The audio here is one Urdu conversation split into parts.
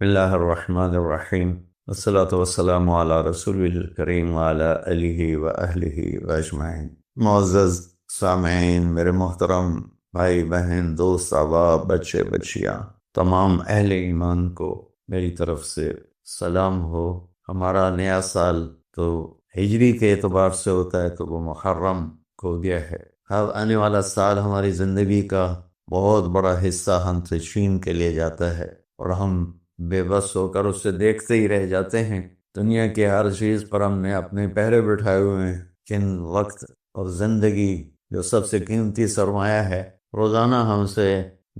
بسم اللہ الرحمن الرحیم والصلاة والسلام علی رسول الکریم وعلی آلہ وأہلہ وأجمعین۔ معزز سامعین، میرے محترم بھائی بہن، دوست احباب، بچے بچیاں، تمام اہل ایمان کو میری طرف سے سلام ہو۔ ہمارا نیا سال تو ہجری کے اعتبار سے ہوتا ہے تو وہ محرم کو گیا ہے۔ اب آنے والا سال ہماری زندگی کا بہت بڑا حصہ ہم سے چھین کے لے جاتا ہے اور ہم بے بس ہو کر اسے دیکھتے ہی رہ جاتے ہیں۔ دنیا کی ہر چیز پر ہم نے اپنے پہرے بٹھائے ہوئے ہیں، لیکن وقت اور زندگی جو سب سے قیمتی سرمایہ ہے، روزانہ ہم سے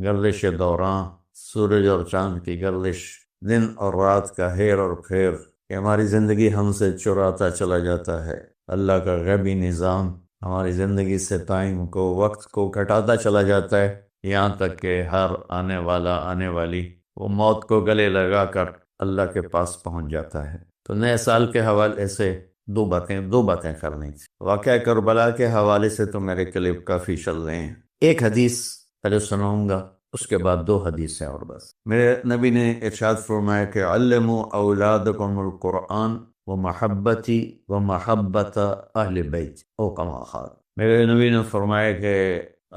گردش دوران، سورج اور چاند کی گردش، دن اور رات کا ہیر اور پھیر، کہ ہماری زندگی ہم سے چراتا چلا جاتا ہے۔ اللہ کا غیبی نظام ہماری زندگی سے ٹائم کو، وقت کو گھٹاتا چلا جاتا ہے، یہاں تک کہ ہر آنے والی وہ موت کو گلے لگا کر اللہ کے پاس پہنچ جاتا ہے۔ تو نئے سال کے حوالے سے دو باتیں کرنی تھی۔ واقعہ کربلا کے حوالے سے تو میرے کلپ کافی چل رہے ہیں، ایک حدیث پہلے سناؤں گا، اس کے بعد دو حدیثیں اور بس۔ میرے نبی نے ارشاد فرمایا کہ علموا اولادکم القرآن ومحبتی ومحبت اہل بیت، او کما قال۔ میرے نبی نے فرمایا کہ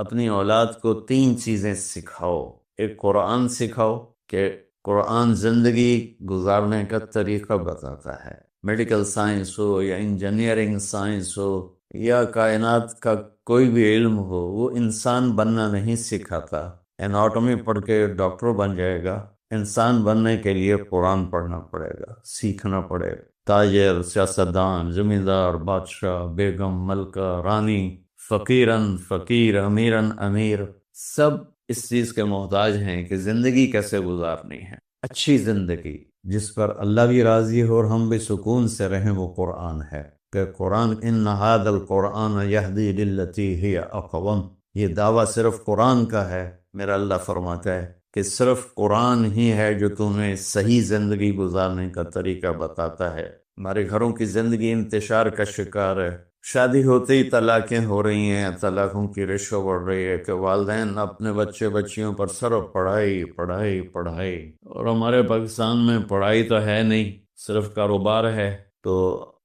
اپنی اولاد کو تین چیزیں سکھاؤ۔ ایک قرآن سکھاؤ کہ قرآن زندگی گزارنے کا طریقہ بتاتا ہے۔ میڈیکل سائنس ہو یا انجینئرنگ سائنس ہو یا کائنات کا کوئی بھی علم ہو، وہ انسان بننا نہیں سکھاتا۔ اناٹومی پڑھ کے ڈاکٹر بن جائے گا، انسان بننے کے لیے قرآن پڑھنا پڑے گا، سیکھنا پڑے گا۔ تاجر، سیاستدان، زمیندار، بادشاہ، بیگم، ملکہ، رانی، فقیرن فقیر، امیرن امیر، سب اس چیز کے محتاج ہیں کہ زندگی کیسے گزارنی ہے، اچھی زندگی جس پر اللہ بھی راضی ہو اور ہم بھی سکون سے رہیں، وہ قرآن ہے۔ کہ قرآن ان ھذا القرآن یہدی للتی ہی اقوم، یہ دعویٰ صرف قرآن کا ہے۔ میرا اللہ فرماتا ہے کہ صرف قرآن ہی ہے جو تمہیں صحیح زندگی گزارنے کا طریقہ بتاتا ہے۔ ہمارے گھروں کی زندگی انتشار کا شکار ہے، شادی ہوتے ہی طلاقیں ہو رہی ہیں، طلاقوں کی ریشو بڑھ رہی ہے کہ والدین اپنے بچے بچیوں پر صرف پڑھائی پڑھائی پڑھائی، اور ہمارے پاکستان میں پڑھائی تو ہے نہیں، صرف کاروبار ہے۔ تو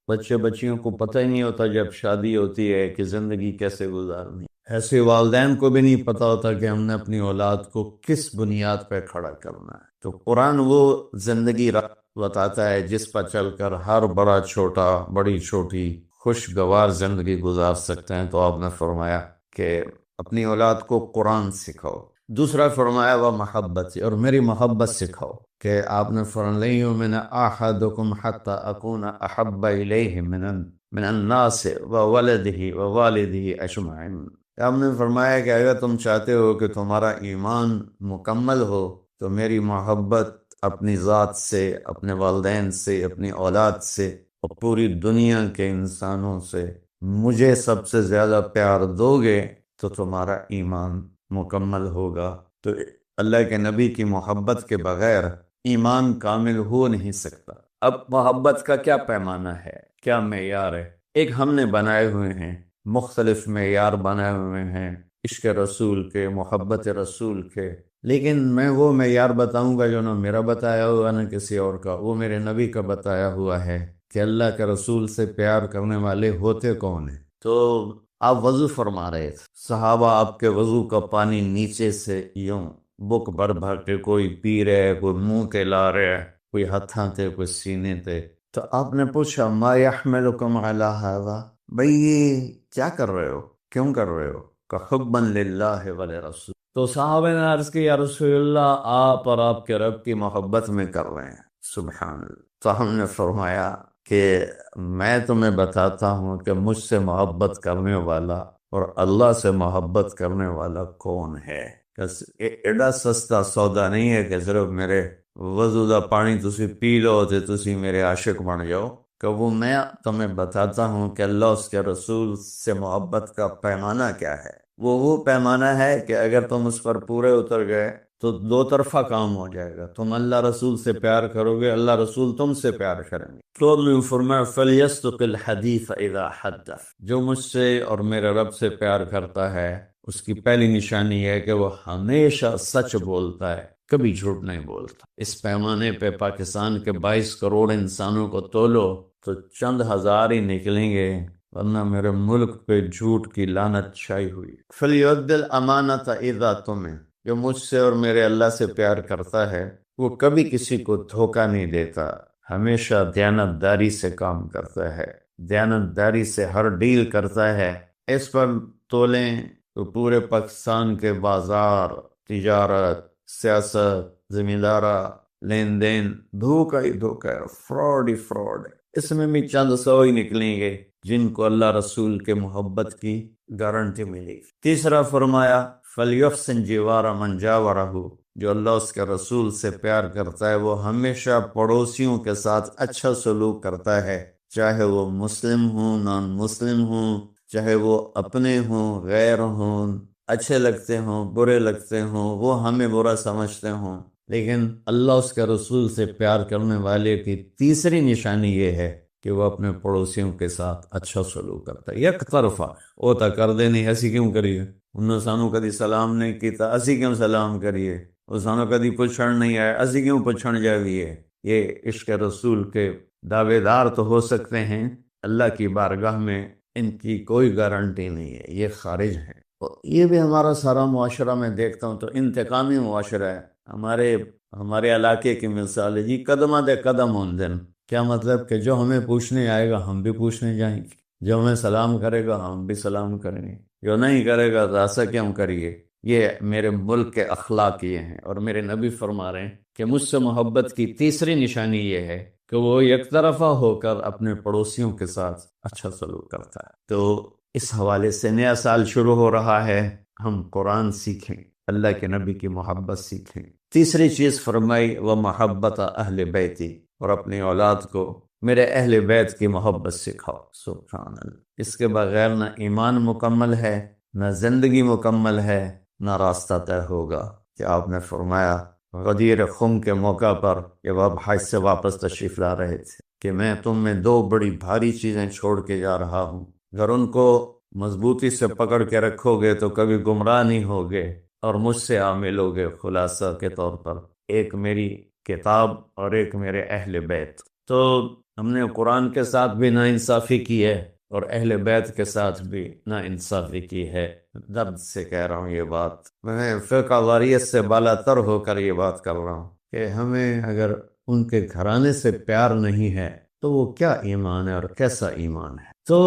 بچے بچیوں کو پتہ ہی نہیں ہوتا جب شادی ہوتی ہے کہ زندگی کیسے گزارنی۔ ایسے والدین کو بھی نہیں پتہ ہوتا کہ ہم نے اپنی اولاد کو کس بنیاد پہ کھڑا کرنا ہے۔ تو قرآن وہ زندگی بتاتا ہے جس پر چل کر ہر بڑا چھوٹا، بڑی چھوٹی خوشگوار زندگی گزار سکتے ہیں۔ تو آپ نے فرمایا کہ اپنی اولاد کو قرآن سکھاؤ۔ دوسرا فرمایا وہ محبت، اور میری محبت سکھاؤ، کہ آپ نے فرمایا لن یؤمن احدکم حتی اکون احب الیہ من الناس وولدہ ووالدہ اجمعین۔ آپ نے فرمایا کہ اگر تم چاہتے ہو کہ تمہارا ایمان مکمل ہو تو میری محبت اپنی ذات سے، اپنے والدین سے، اپنی اولاد سے اور پوری دنیا کے انسانوں سے مجھے سب سے زیادہ پیار دو گے تو تمہارا ایمان مکمل ہوگا۔ تو اللہ کے نبی کی محبت کے بغیر ایمان کامل ہو نہیں سکتا۔ اب محبت کا کیا پیمانہ ہے، کیا معیار ہے؟ ایک ہم نے بنائے ہوئے ہیں، مختلف معیار بنائے ہوئے ہیں عشق رسول کے، محبت رسول کے، لیکن میں وہ معیار بتاؤں گا جو نہ میرا بتایا ہوا نہ کسی اور کا، وہ میرے نبی کا بتایا ہوا ہے کہ اللہ کے رسول سے پیار کرنے والے ہوتے کون ہیں۔ تو آپ وضو فرما رہے تھے، صحابہ آپ کے وضو کا پانی نیچے سے یوں بک بھر بھر کے کوئی پی رہے، کوئی منہ کے لا رہے، کوئی ہتھاں تے، کوئی سینے تے۔ تو آپ نے پوچھا ما یحملکم علی ھذا، بھئی یہ کیا کر رہے ہو، کیوں کر رہے ہو؟ کہ حبا للہ ولرسول۔ تو صحابہ نے عرض کی یا رسول اللہ، آپ اور آپ کے رب کی محبت میں کر رہے ہیں۔ سبحان اللہ۔ تو ہم نے فرمایا کہ میں تمہیں بتاتا ہوں کہ مجھ سے محبت کرنے والا اور اللہ سے محبت کرنے والا کون ہے۔ ایڈا سستا سودا نہیں ہے کہ صرف میرے وضو دا پانی تسی پی لو تے تسی میرے عاشق بن جاؤ، کہ وہ میں تمہیں بتاتا ہوں کہ اللہ اس کے رسول سے محبت کا پیمانہ کیا ہے۔ وہ پیمانہ ہے کہ اگر تم اس پر پورے اتر گئے تو دو طرفہ کام ہو جائے گا، تم اللہ رسول سے پیار کرو گے، اللہ رسول تم سے پیار کریں گے۔ تو میں فرمایا فَلْيَصْدُقِ الْحَدِيثَ إِذَا حَدَّثَ، جو مجھ سے اور میرے رب سے پیار کرتا ہے اس کی پہلی نشانی ہے کہ وہ ہمیشہ سچ بولتا ہے۔ کبھی جھوٹ نہیں بولتا۔ اس پیمانے پہ پاکستان کے 22 کروڑ انسانوں کو تولو تو چند ہزار ہی نکلیں گے، ورنہ میرے ملک پہ جھوٹ کی لعنت چھائی ہوئی۔ فَلْيُؤَدِّ الْأَمَانَةَ إِذَا تُؤْمِنَ، جو مجھ سے اور میرے اللہ سے پیار کرتا ہے وہ کبھی کسی کو دھوکہ نہیں دیتا، ہمیشہ دیانتداری سے کام کرتا ہے، دیانتداری سے ہر ڈیل کرتا ہے۔ اس پر تولیں تو پورے پاکستان کے بازار، تجارت، سیاست، زمیندارہ، لین دین دھوکہ ہی دھوکہ ہے، فراڈ ہی فراڈ ہے۔ اس میں بھی چند سو ہی نکلیں گے جن کو اللہ رسول کے محبت کی گارنٹی ملی۔ تیسرا فرمایا فَلْيُحْسِنْ جِوَارَ مَنْ جَاوَرَهُ، جو اللہ اس کے رسول سے پیار کرتا ہے وہ ہمیشہ پڑوسیوں کے ساتھ اچھا سلوک کرتا ہے، چاہے وہ مسلم ہوں، نان مسلم ہوں، چاہے وہ اپنے ہوں، غیر ہوں، اچھے لگتے ہوں، برے لگتے ہوں، وہ ہمیں برا سمجھتے ہوں، لیکن اللہ اس کے رسول سے پیار کرنے والے کی تیسری نشانی یہ ہے کہ وہ اپنے پڑوسیوں کے ساتھ اچھا سلوک کرتا ہے۔ یک طرفہ وہ تا کر دے نہیں، ایسی کیوں کریے، انہوں سانو کدی سلام نہیں کیتا، اسی کیوں سلام کریے، وہ سانو کدی پوچھن نہیں آئے، اسی کیوں پوچھن جائیے۔ یہ عشق رسول کے دعوے دار تو ہو سکتے ہیں، اللہ کی بارگاہ میں ان کی کوئی گارنٹی نہیں ہے، یہ خارج ہے۔ یہ بھی ہمارا سارا معاشرہ میں دیکھتا ہوں تو انتقامی معاشرہ ہے۔ ہمارے علاقے کی مثال ہے جی، قدمہ دے قدم ہون دن، کیا مطلب کہ جو ہمیں پوچھنے آئے گا ہم بھی پوچھنے جائیں گے، جو ہمیں سلام کرے گا ہم بھی سلام کریں گے، جو نہیں کرے گا تو ایسا کیوں کریے۔ یہ میرے ملک کے اخلاق یہ ہیں، اور میرے نبی فرما رہے ہیں کہ مجھ سے محبت کی تیسری نشانی یہ ہے کہ وہ یک طرفہ ہو کر اپنے پڑوسیوں کے ساتھ اچھا سلوک کرتا ہے۔ تو اس حوالے سے نیا سال شروع ہو رہا ہے، ہم قرآن سیکھیں، اللہ کے نبی کی محبت سیکھیں۔ تیسری چیز فرمائی وہ محبت اہل بیتی، اور اپنی اولاد کو میرے اہل بیت کی محبت سکھاؤ۔ سبحان اللہ، اس کے بغیر نہ ایمان مکمل ہے، نہ زندگی مکمل ہے، نہ راستہ طے ہوگا۔ کہ آپ نے فرمایا غدیر خم کے موقع پر جب آپ حج سے واپس تشریف لا رہے تھے کہ میں تم میں دو بڑی بھاری چیزیں چھوڑ کے جا رہا ہوں، اگر ان کو مضبوطی سے پکڑ کے رکھو گے تو کبھی گمراہ نہیں ہوگے اور مجھ سے عامل ہوگے۔ خلاصہ کے طور پر ایک میری کتاب اور ایک میرے اہل بیت۔ تو ہم نے قرآن کے ساتھ بھی ناانصافی کی ہے اور اہل بیت کے ساتھ بھی ناانصافی کی ہے۔ درد سے کہہ رہا ہوں یہ بات، میں فقہ واریت سے بالا تر ہو کر یہ بات کر رہا ہوں کہ ہمیں اگر ان کے گھرانے سے پیار نہیں ہے تو وہ کیا ایمان ہے اور کیسا ایمان ہے۔ تو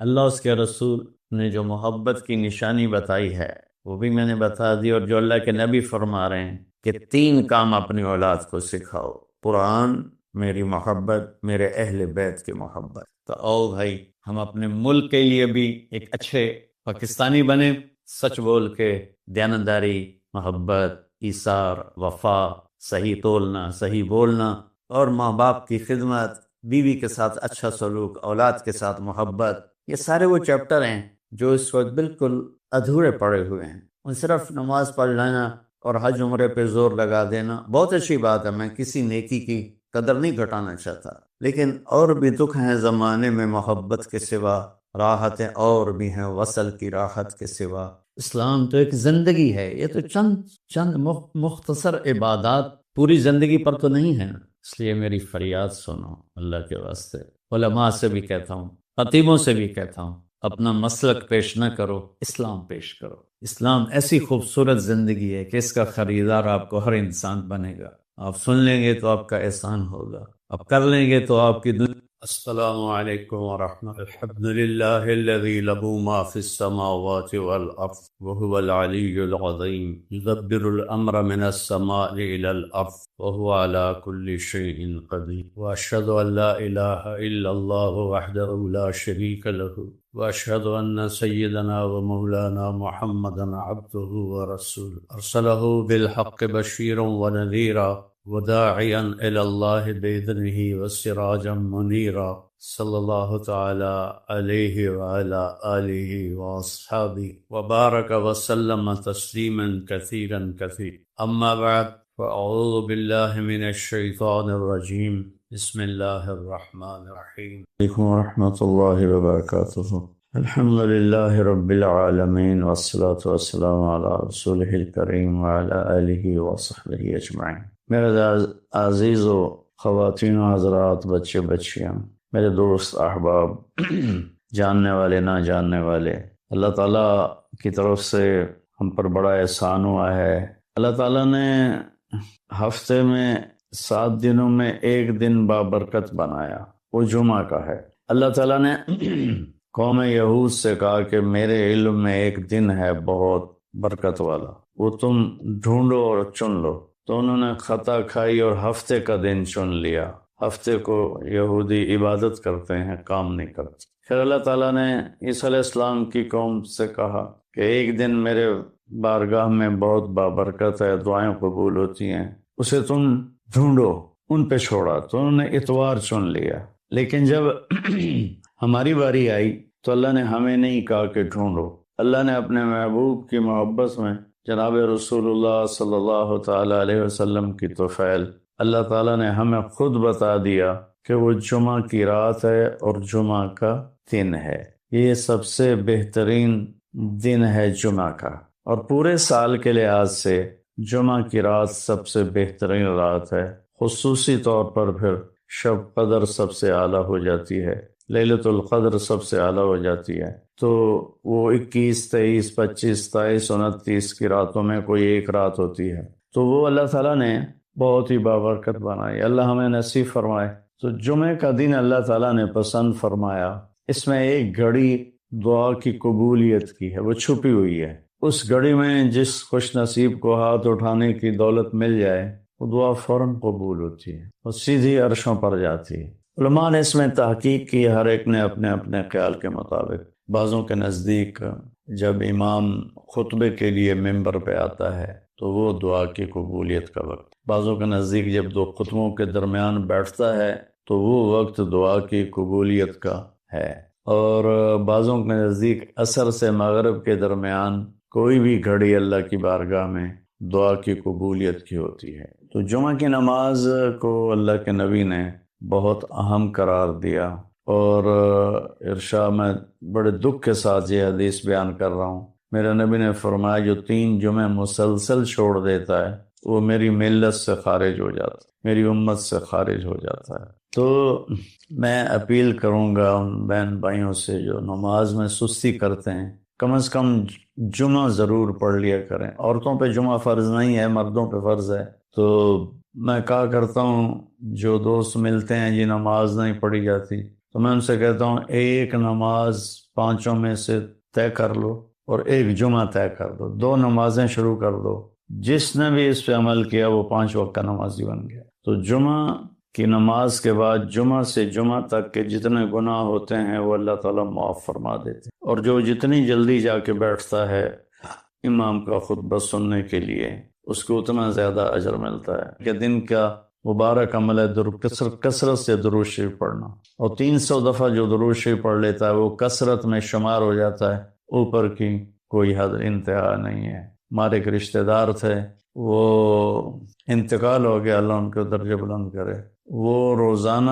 اللہ اس کے رسول نے جو محبت کی نشانی بتائی ہے وہ بھی میں نے بتا دی، اور جو اللہ کے نبی فرما رہے ہیں کہ 3 کام اپنی اولاد کو سکھاؤ، قرآن، میری محبت، میرے اہل بیت کی محبت۔ تو آؤ بھائی ہم اپنے ملک کے لیے بھی ایک اچھے پاکستانی بنے، سچ بول کے، دیانتداری، محبت، ایثار، وفا، صحیح تولنا، صحیح بولنا، اور ماں باپ کی خدمت، بیوی کے ساتھ اچھا سلوک، اولاد کے ساتھ محبت۔ یہ سارے وہ چیپٹر ہیں جو اس وقت بالکل ادھورے پڑے ہوئے ہیں۔ ان صرف نماز پڑھ لینا اور حج عمرے پہ زور لگا دینا بہت اچھی بات ہے، میں کسی نیکی کی قدر نہیں گھٹانا چاہتا، لیکن اور بھی دکھ ہیں زمانے میں محبت کے سوا، راحتیں اور بھی ہیں وصل کی راحت کے سوا۔ اسلام تو ایک زندگی ہے، یہ تو چند مختصر عبادات پوری زندگی پر تو نہیں ہے۔ اس لیے میری فریاد سنو اللہ کے واسطے، علماء سے بھی کہتا ہوں، خطیبوں سے بھی کہتا ہوں، اپنا مسلک پیش نہ کرو، اسلام پیش کرو۔ اسلام ایسی خوبصورت زندگی ہے کہ اس کا خریدار آپ کو ہر انسان بنے گا۔ آپ سن لیں گے تو آپ کا احسان ہوگا، آپ کر لیں گے تو آپ کی دنیا۔ السلام علیکم ورحمۃ اللہ۔ الحمد للہ الذی لہ ما فی السماوات والارض وهو العلی العظیم یدبر الامر من السماء الى الارض وهو على كل شیء قدیر، واشهد ان لا الہ الا اللہ وحدہ لا شریک لہ، واشهد ان سیدنا ومولانا محمدا عبدہ ورسولہ ارسلہ بالحق بشیرا ونذیرا وداعیا الی اللہ بإذنہ وسراجا منیرا، صلی اللہ تعالی علیہ وعلی آلہ واصحابہ وبارک وسلم تسلیما کثیرا کثیرا۔ اما بعد فاعوذ باللہ من الشیطان الرجیم، بسم اللہ الرحمن الرحیم۔ علیکم ورحمۃ اللہ وبرکاتہ۔ الحمد للہ رب العالمین والصلاة والسلام علی رسولہ الکریم وعلی آلہ وصحبہ اجمعین۔ میرے عزیز و خواتین و حضرات، بچے بچیاں، میرے دوست احباب، جاننے والے نہ جاننے والے، اللہ تعالیٰ کی طرف سے ہم پر بڑا احسان ہوا ہے۔ اللہ تعالیٰ نے ہفتے میں 7 دنوں میں ایک دن بابرکت بنایا، وہ جمعہ کا ہے۔ اللہ تعالیٰ نے قوم یہود سے کہا کہ میرے علم میں ایک دن ہے بہت برکت والا، وہ تم ڈھونڈو اور چن لو۔ تو انہوں نے خطا کھائی اور ہفتے کا دن چن لیا۔ ہفتے کو یہودی عبادت کرتے ہیں، کام نہیں کرتے۔ پھر اللہ تعالیٰ نے عیسیٰ علیہ السلام کی قوم سے کہا کہ ایک دن میرے بارگاہ میں بہت بابرکت ہے، دعائیں قبول ہوتی ہیں، اسے تم ڈھونڈو، ان پہ چھوڑا۔ تو انہوں نے اتوار چن لیا۔ لیکن جب ہماری باری آئی تو اللہ نے ہمیں نہیں کہا کہ ڈھونڈو۔ اللہ نے اپنے محبوب کی محبت میں جناب رسول اللہ صلی اللہ تعالی علیہ وسلم کی طفیل، اللہ تعالیٰ نے ہمیں خود بتا دیا کہ وہ جمعہ کی رات ہے اور جمعہ کا دن ہے۔ یہ سب سے بہترین دن ہے جمعہ کا، اور پورے سال کے لحاظ سے جمعہ کی رات سب سے بہترین رات ہے۔ خصوصی طور پر پھر شب قدر سب سے اعلیٰ ہو جاتی ہے، لیلۃ القدر سب سے اعلیٰ ہو جاتی ہے۔ تو وہ 21، 23، 25، 27، 29 کی راتوں میں کوئی ایک رات ہوتی ہے، تو وہ اللہ تعالیٰ نے بہت ہی بابرکت بنائی۔ اللہ ہمیں نصیب فرمائے۔ تو جمعے کا دن اللہ تعالیٰ نے پسند فرمایا۔ اس میں ایک گھڑی دعا کی قبولیت کی ہے، وہ چھپی ہوئی ہے۔ اس گھڑی میں جس خوش نصیب کو ہاتھ اٹھانے کی دولت مل جائے، وہ دعا فوراً قبول ہوتی ہے، وہ سیدھی عرشوں پر جاتی ہے۔ علماء نے اس میں تحقیق کی، ہر ایک نے اپنے اپنے خیال کے مطابق۔ بعضوں کے نزدیک جب امام خطبے کے لیے ممبر پہ آتا ہے تو وہ دعا کی قبولیت کا وقت، بعضوں کے نزدیک جب 2 خطبوں کے درمیان بیٹھتا ہے تو وہ وقت دعا کی قبولیت کا ہے، اور بعضوں کے نزدیک عصر سے مغرب کے درمیان کوئی بھی گھڑی اللہ کی بارگاہ میں دعا کی قبولیت کی ہوتی ہے۔ تو جمعہ کی نماز کو اللہ کے نبی نے بہت اہم قرار دیا، اور ارشاد میں بڑے دکھ کے ساتھ یہ حدیث بیان کر رہا ہوں۔ میرے نبی نے فرمایا جو 3 جمعے مسلسل چھوڑ دیتا ہے وہ میری ملت سے خارج ہو جاتا ہے، میری امت سے خارج ہو جاتا ہے۔ تو میں اپیل کروں گا ان بہن بھائیوں سے جو نماز میں سستی کرتے ہیں، کم از کم جمعہ ضرور پڑھ لیا کریں۔ عورتوں پہ جمعہ فرض نہیں ہے، مردوں پہ فرض ہے۔ تو میں کہا کرتا ہوں، جو دوست ملتے ہیں جی نماز نہیں پڑھی جاتی، تو میں ان سے کہتا ہوں ایک نماز 5 میں سے طے کر لو اور ایک جمعہ طے کر دو، 2 نمازیں شروع کر دو۔ جس نے بھی اس پہ عمل کیا وہ 5 وقت کا نمازی بن گیا۔ تو جمعہ کی نماز کے بعد جمعہ سے جمعہ تک کے جتنے گناہ ہوتے ہیں وہ اللہ تعالیٰ معاف فرما دیتے ہیں، اور جو جتنی جلدی جا کے بیٹھتا ہے امام کا خطبہ سننے کے لیے، اس کو اتنا زیادہ اجر ملتا ہے کہ دن کا مبارک عمل ہے کثرت سے درود شریف پڑھنا، اور 300 دفعہ جو درود شریف پڑھ لیتا ہے وہ کثرت میں شمار ہو جاتا ہے، اوپر کی کوئی حد انتہا نہیں ہے۔ ہمارے ایک رشتہ دار تھے، وہ انتقال ہو گیا، اللہ ان کو درجہ بلند کرے۔ وہ روزانہ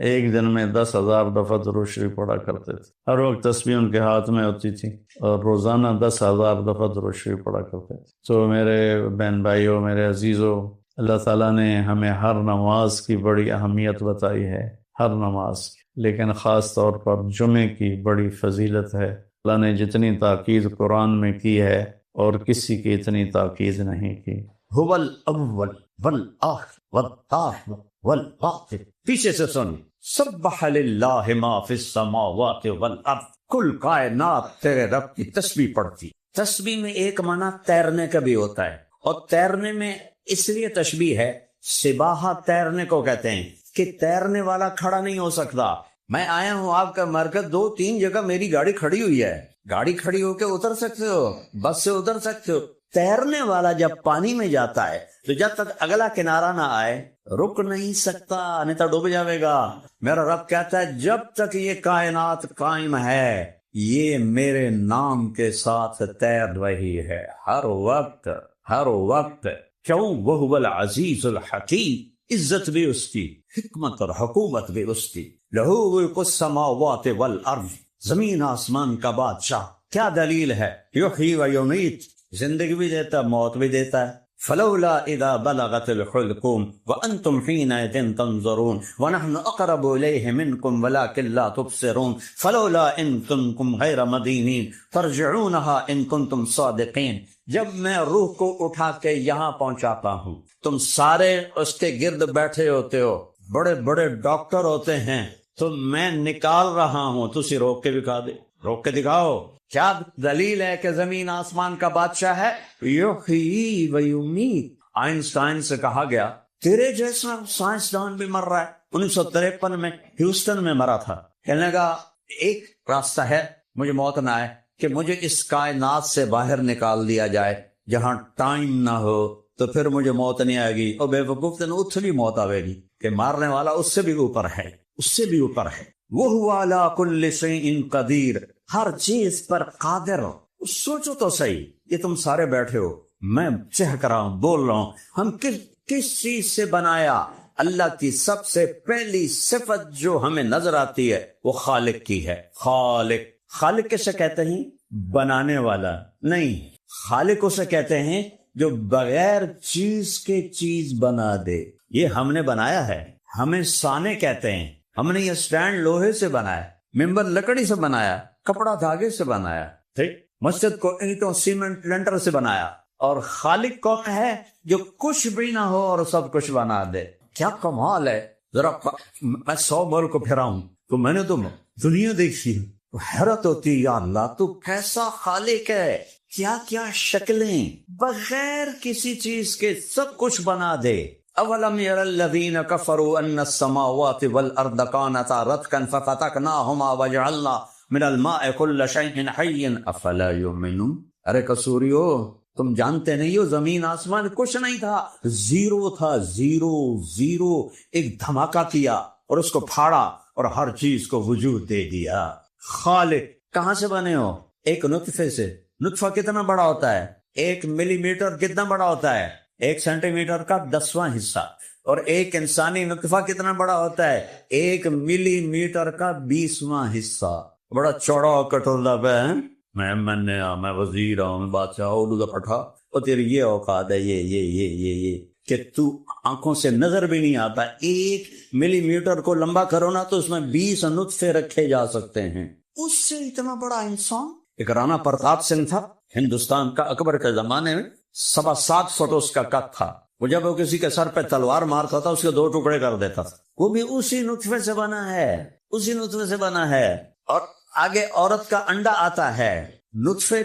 ایک دن میں 10,000 دفعہ درود شریف پڑھا کرتے تھے، ہر وقت تسبیح ان کے ہاتھ میں ہوتی تھی، اور روزانہ 10,000 دفعہ درود شریف پڑھا کرتے تھے۔ تو میرے بہن بھائیوں، میرے عزیزوں، اللہ تعالیٰ نے ہمیں ہر نماز کی بڑی اہمیت بتائی ہے، ہر نماز کی، لیکن خاص طور پر جمعے کی بڑی فضیلت ہے۔ اللہ نے جتنی تاکید قرآن میں کی ہے اور کسی کی اتنی تاکید نہیں کی۔ هو الاول والآخر والظاہر والباطن، پیچھے سے سن، سبح للہ ما فی السماوات والارض، کل کائنات تیرے رب کی تسبیح پڑھتی۔ تسبیح میں ایک معنی تیرنے کا بھی ہوتا ہے، اور تیرنے میں اس لیے تشبیہ ہے، سباحہ تیرنے کو کہتے ہیں کہ تیرنے والا کھڑا نہیں ہو سکتا۔ میں آیا ہوں آپ کا مرکز، 2-3 جگہ میری گاڑی کھڑی ہوئی ہے، گاڑی کھڑی ہو کے اتر سکتے ہو، بس سے اتر سکتے ہو۔ تیرنے والا جب پانی میں جاتا ہے تو جب تک اگلا کنارہ نہ آئے رک نہیں سکتا، نہیں تو ڈوب جاوے گا۔ میرا رب کہتا ہے جب تک یہ کائنات قائم ہے یہ میرے نام کے ساتھ تیر رہی ہے، ہر وقت ہر وقت۔ کیوں؟ وہ العزیز الحکیم، عزت بھی اس کی، حکمت اور حکومت بھی اس کی۔ لہو ملک السماوات والارض، زمین آسمان کا بادشاہ، کیا دلیل ہے؟ یحیی و یمیت، زندگی بھی دیتا ہے موت بھی دیتا ہے۔ فلولا اذا بلغت الحلقوم وانتم حينئذ تنظرون ونحن اقرب اليه منكم ولكن لا تبصرون فلولا ان كنتم غير مدينين ترجعونها ان كنتم صادقين۔ جب میں روح کو اٹھا کے یہاں پہنچاتا ہوں، تم سارے اس کے گرد بیٹھے ہوتے ہو، بڑے بڑے ڈاکٹر ہوتے ہیں، تو میں نکال رہا ہوں، تسی روک کے دکھا دے، روک کے دکھاؤ۔ کیا دلیل ہے کہ زمین آسمان کا بادشاہ ہے؟ یحیی و یمیت۔ آئنسٹائن سے کہا گیا تیرے جیسا سائنسدان بھی مر رہا ہے۔ 1953 میں ہیوسٹن میں مرا تھا، کہنے لگا ایک راستہ ہے مجھے موت نہ آئے کہ مجھے اس کائنات سے باہر نکال دیا جائے جہاں ٹائم نہ ہو، تو پھر مجھے موت نہیں آئے گی۔ اور بے وقوف تین اتلی موت آئے گی کہ مارنے والا اس سے بھی اوپر ہے، اس سے بھی اوپر ہے۔ وَهُوَ عَلَىٰ كُلِّ شَيْءٍ قَدِيرٌ، ہر چیز پر قادر ہو۔ سوچو تو صحیح، یہ تم سارے بیٹھے ہو، میں چہک رہا ہوں، بول رہا ہوں، ہم کس چیز سے بنایا؟ اللہ کی سب سے پہلی صفت جو ہمیں نظر آتی ہے وہ خالق کی ہے۔ خالق، خالق کسے کہتے ہیں؟ بنانے والا نہیں، خالق اسے کہتے ہیں جو بغیر چیز کے چیز بنا دے۔ یہ ہم نے بنایا ہے، ہمیں سانے کہتے ہیں۔ ہم نے یہ سٹینڈ لوہے سے بنایا، ممبر لکڑی سے بنایا، کپڑا دھاگے سے بنایا، ٹھیک، مسجد کو اینٹوں سیمنٹ لینٹر سے بنایا۔ اور خالق کون ہے؟ جو کچھ بھی نہ ہو اور سب کچھ بنا دے۔ کیا کمال ہے! ذرا میں 100 ملک کو پھرا ہوں تو میں نے تو دنیا دیکھی، حیرت ہوتی، یا اللہ تو کیسا خالق ہے، کیا کیا شکلیں، بغیر کسی چیز کے سب کچھ بنا دے۔ اولم یر الذین کفروا ان السماوات والارض کانتا رتقا ففتقناہما وجعلنا من الماء کل شیء حی افلا یؤمنون۔ ارے قصوریو، تم جانتے نہیں ہو زمین آسمان کچھ نہیں تھا، زیرو تھا، زیرو ایک دھماکہ کیا اور اس کو پھاڑا اور ہر چیز کو وجود دے دیا۔ خالق کہاں سے بنے ہو؟ ایک نطفے سے۔ نطفہ کتنا بڑا ہوتا ہے؟ 1 ملی میٹر کتنا بڑا ہوتا ہے؟ 1 سینٹی میٹر کا 10واں حصہ۔ اور ایک انسانی نطفہ کتنا بڑا ہوتا ہے؟ 1 ملی میٹر کا 20واں حصہ۔ بڑا چوڑا کٹولا پہ ہے، میں وزیر ہوں، میں بادشاہ ہوں، دا پٹھا، اور تیری یہ اوقات ہے، یہ کہ تو آنکھوں سے نظر بھی نہیں آتا۔ 1 ملی میٹر کو لمبا کرو نا تو اس میں 20 نطفے رکھے جا سکتے ہیں۔ اس سے اتنا بڑا انسان۔ ایک رانا پرتاپ سنگھ تھا ہندوستان کا، اکبر کے زمانے میں 7.25 فٹ اس کا قد تھا۔ وہ جب وہ کسی کے سر پہ تلوار مارتا تھا اس کے 2 ٹکڑے کر دیتا تھا۔ وہ بھی اسی نطفے سے بنا ہے، اسی نطفے سے بنا ہے۔ اور آگے عورت کا انڈا آتا ہے۔ نطفے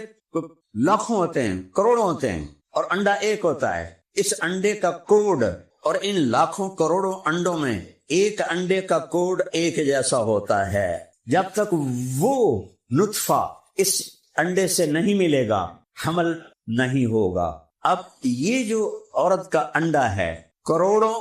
لاکھوں ہوتے ہیں، کروڑوں ہوتے ہیں، اور انڈا ایک ہوتا ہے۔ اس انڈے کا کوڈ، اور ان لاکھوں کروڑوں انڈوں میں ایک انڈے کا کوڈ ایک جیسا ہوتا ہے۔ جب تک وہ نطفہ اس انڈے سے نہیں ملے گا حمل نہیں ہوگا۔ اب یہ جو عورت کا انڈا ہے، کروڑوں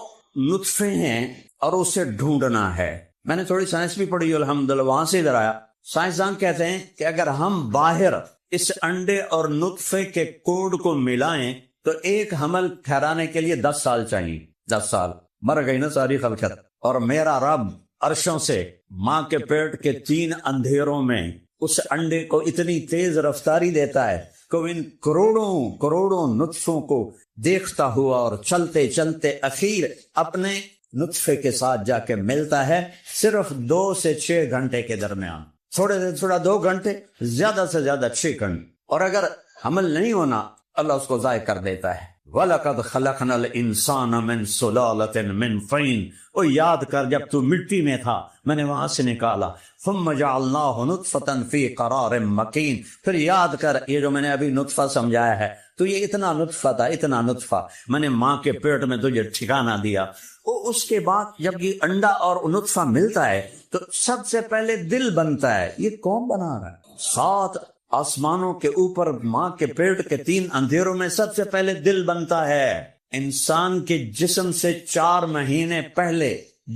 نطفے ہیں اور اسے ڈھونڈنا ہے۔ میں نے تھوڑی سائنس بھی پڑھی الحمدللہ، وہاں سے ادھر آیا۔ سائنسدان کہتے ہیں کہ اگر ہم باہر اس انڈے اور نطفے کے کوڈ کو ملائیں تو ایک حمل ٹھہرانے کے لیے 10 سال چاہیے۔ 10 سال مر گئی نا ساری خلقت۔ اور میرا رب عرشوں سے ماں کے پیٹ کے 3 اندھیروں میں اس انڈے کو اتنی تیز رفتاری دیتا ہے کہ ان کروڑوں نطفوں کو دیکھتا ہوا اور چلتے چلتے اخیر اپنے نطفے کے ساتھ جا کے ملتا ہے، صرف 2 سے 6 گھنٹے کے درمیان۔ تھوڑے سے تھوڑا 2 گھنٹے، زیادہ سے زیادہ 6 گھنٹے۔ اور اگر حمل نہیں ہونا اللہ اس کو ضائع کر دیتا ہے۔ وَلَقَدْ خَلَقْنَا الْإِنسَانَ مِنْ سُلَالَةٍ مِنْ طِينٍ۔ او یاد کر جب تو مٹی میں تھا میں نے وہاں سے نکالا۔ ثُمَّ جَعَلْنَاهُ نُطْفَةً فِي قَرَارٍ مَكِينٍ۔ پھر یاد کر یہ جو میں نے ابھی نطفہ سمجھایا ہے، تو یہ اتنا نطفہ تھا، اتنا نطفہ میں نے ماں کے پیٹ میں تجھے ٹھکانہ دیا۔ اس کے بعد جب یہ انڈا اور نطفہ ملتا ہے تو سب سے پہلے دل بنتا ہے۔ یہ کون بنا رہا ہے؟ 7 آسمانوں کے اوپر ماں کے پیٹ کے 3 اندھیروں میں سب سے پہلے دل بنتا ہے۔ انسان کے جسم سے 4 مہینے پہلے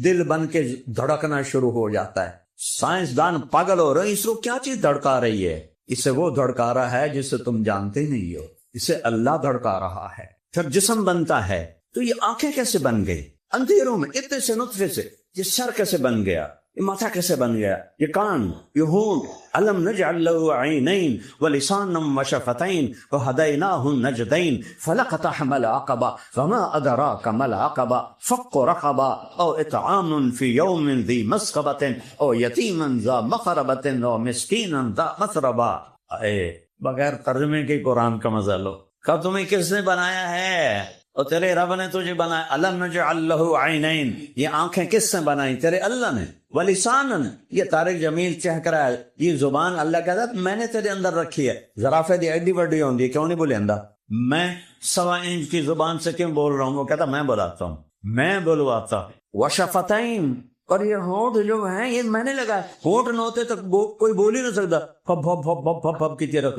دل بن کے دھڑکنا شروع ہو جاتا ہے۔ سائنسدان پاگل ہو رہے ہیں، اس کو کیا چیز دھڑکا رہی ہے؟ اسے وہ دھڑکا رہا ہے جسے تم جانتے نہیں ہو، اسے اللہ دھڑکا رہا ہے۔ پھر جسم بنتا ہے۔ تو یہ آنکھیں کیسے بن گئی؟ اندھیروں میں اتنے سے نطفے سے۔ یہ سر کیسے بن گیا؟ یہ ماتھا کیسے بن گیا، یہ کان، یہ ہونٹ، الم نجعل له عینین ولسانا وشفتین وہدیناہ النجدین فلقتحم العقبہ وما ادراک ما العقبہ فق رقبہ او اطعام فی یوم ذی مسغبۃ او یتیما ذا مقربۃ او مسکینا ذا متربہ۔ اے بغیر ترجمے کے قرآن کا مزہ لو۔ کہ تمہیں کس نے بنایا ہے؟ اور تیرے رب نے تجھے بنایا۔ الم نجعل له عینین، یہ آنکھیں کس نے بنائی؟ تیرے اللہ نے۔ ولسانن، یہ طارق جمیل چہک رہا ہے، یہ زبان اللہ کہتا ہے میں نے تیرے اندر رکھی ہے۔ زرافے دی ایڈی بڑی ہوندی ہے، کیوں نہیں بولے اندر؟ میں 1.25 انچ کی زبان سے کیوں بول رہا ہوں؟ وہ کہتا میں بلاتا ہوں، میں بلواتا۔ وشفتین، اور یہ ہونٹ جو ہیں یہ میں نے لگا، ہونٹ نہ ہوتے تو کوئی بول ہی نہ سکتا، پھپ پھپ پھپ پھپ پھپ پھپ کی طرح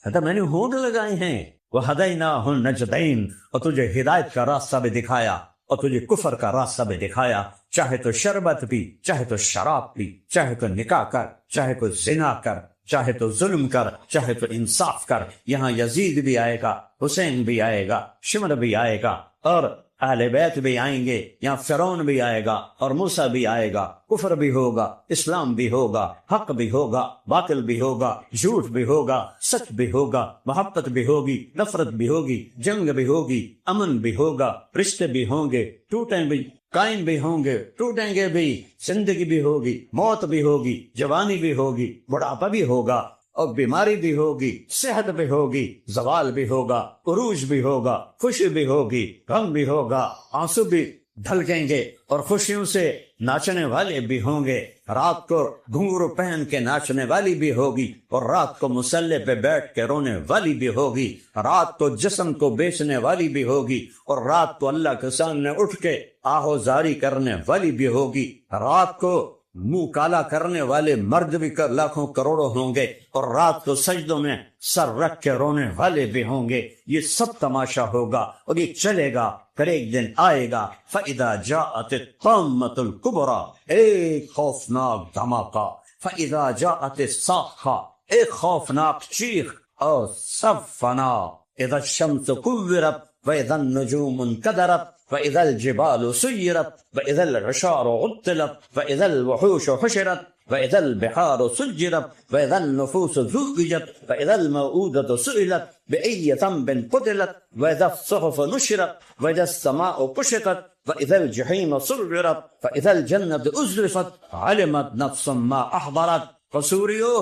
کہتا میں نے ہونٹ لگائے ہیں۔ وہدیناہ النجدین، اور تجھے ہدایت کا راستہ بھی دکھایا اور تجھے کفر کا راستہ بھی دکھایا۔ چاہے تو شربت پی، چاہے تو شراب پی، چاہے تو نکاح کر، چاہے تو زنا کر، چاہے تو ظلم کر، چاہے تو انصاف کر۔ یہاں یزید بھی آئے گا، حسین بھی آئے گا، شمر بھی آئے گا، اور اہل بیت بھی آئیں گے، یہاں فرعون بھی آئے گا اور موسیٰ بھی آئے گا۔ کفر بھی ہوگا، اسلام بھی ہوگا، حق بھی ہوگا، باطل بھی ہوگا، جھوٹ بھی ہوگا، سچ بھی ہوگا، محبت بھی ہوگی، نفرت بھی ہوگی، جنگ بھی ہوگی، امن بھی ہوگا، رشتے بھی ہوں گے، ٹوٹیں بھی، قائم بھی ہوں گے، ٹوٹیں گے بھی، زندگی بھی ہوگی، موت بھی ہوگی، جوانی بھی ہوگی، بڑھاپا بھی ہوگا، اور بیماری بھی ہوگی، صحت بھی ہوگی، زوال بھی ہوگا، عروج بھی ہوگا، خوشی بھی ہوگی، غم بھی ہوگا، آنسو بھی ڈھلکیں گے اور خوشیوں سے ناچنے والے بھی ہوں گے۔ رات کو گھنگرو پہن کے ناچنے والی بھی ہوگی اور رات کو مسلح پہ بیٹھ کے رونے والی بھی ہوگی۔ رات کو جسم کو بیچنے والی بھی ہوگی اور رات کو اللہ کے سامنے اٹھ کے آہو زاری کرنے والی بھی ہوگی۔ رات کو منہ کالا کرنے والے مرد بھی لاکھوں کروڑوں ہوں گے اور رات کو سجدوں میں سر رکھ کے رونے والے بھی ہوں گے۔ یہ سب تماشا ہوگا اور یہ چلے گا، پھر ایک دن آئے گا فَإِذَا جَاءَتِ الطَّامَّةُ الْكُبْرَى، ایک خوفناک دھماکہ، فَإِذَا جَاءَتِ الصَّاخَّةُ، ایک خوفناک چیخ، اور سب فنا۔ اِذَا الشَّمْسُ كُوِّرَتْ وَإِذَا النُّجُومُ انكَدَرَتْ وَإِذَا الْجِبَالُ سُيِّرَتْ وَإِذَا الْعِشَارُ عُطِّلَتْ وَإِذَا الْوُحُوشُ حُشِرَتْ وَإِذَا الْبِحَارُ سُجِّرَتْ وَإِذَا النُّفُوسُ زُوِّجَتْ وَإِذَا الْمَوْءُودَةُ سُئِلَتْ بِأَيِّ ذَنبٍ قُتِلَتْ وَإِذَا الصُّحُفُ نُشِرَتْ وَإِذَا السَّمَاءُ كُشِطَتْ وَإِذَا الْجَحِيمُ سُعِّرَتْ وَإِذَا الْجَنَّةُ أُزْلِفَتْ عَلِمَتْ نَفْسٌ مَّا أَحْضَرَتْ۔ قصوریو،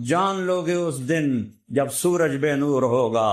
جان لوگے اس دن جب سورج بے نور ہوگا،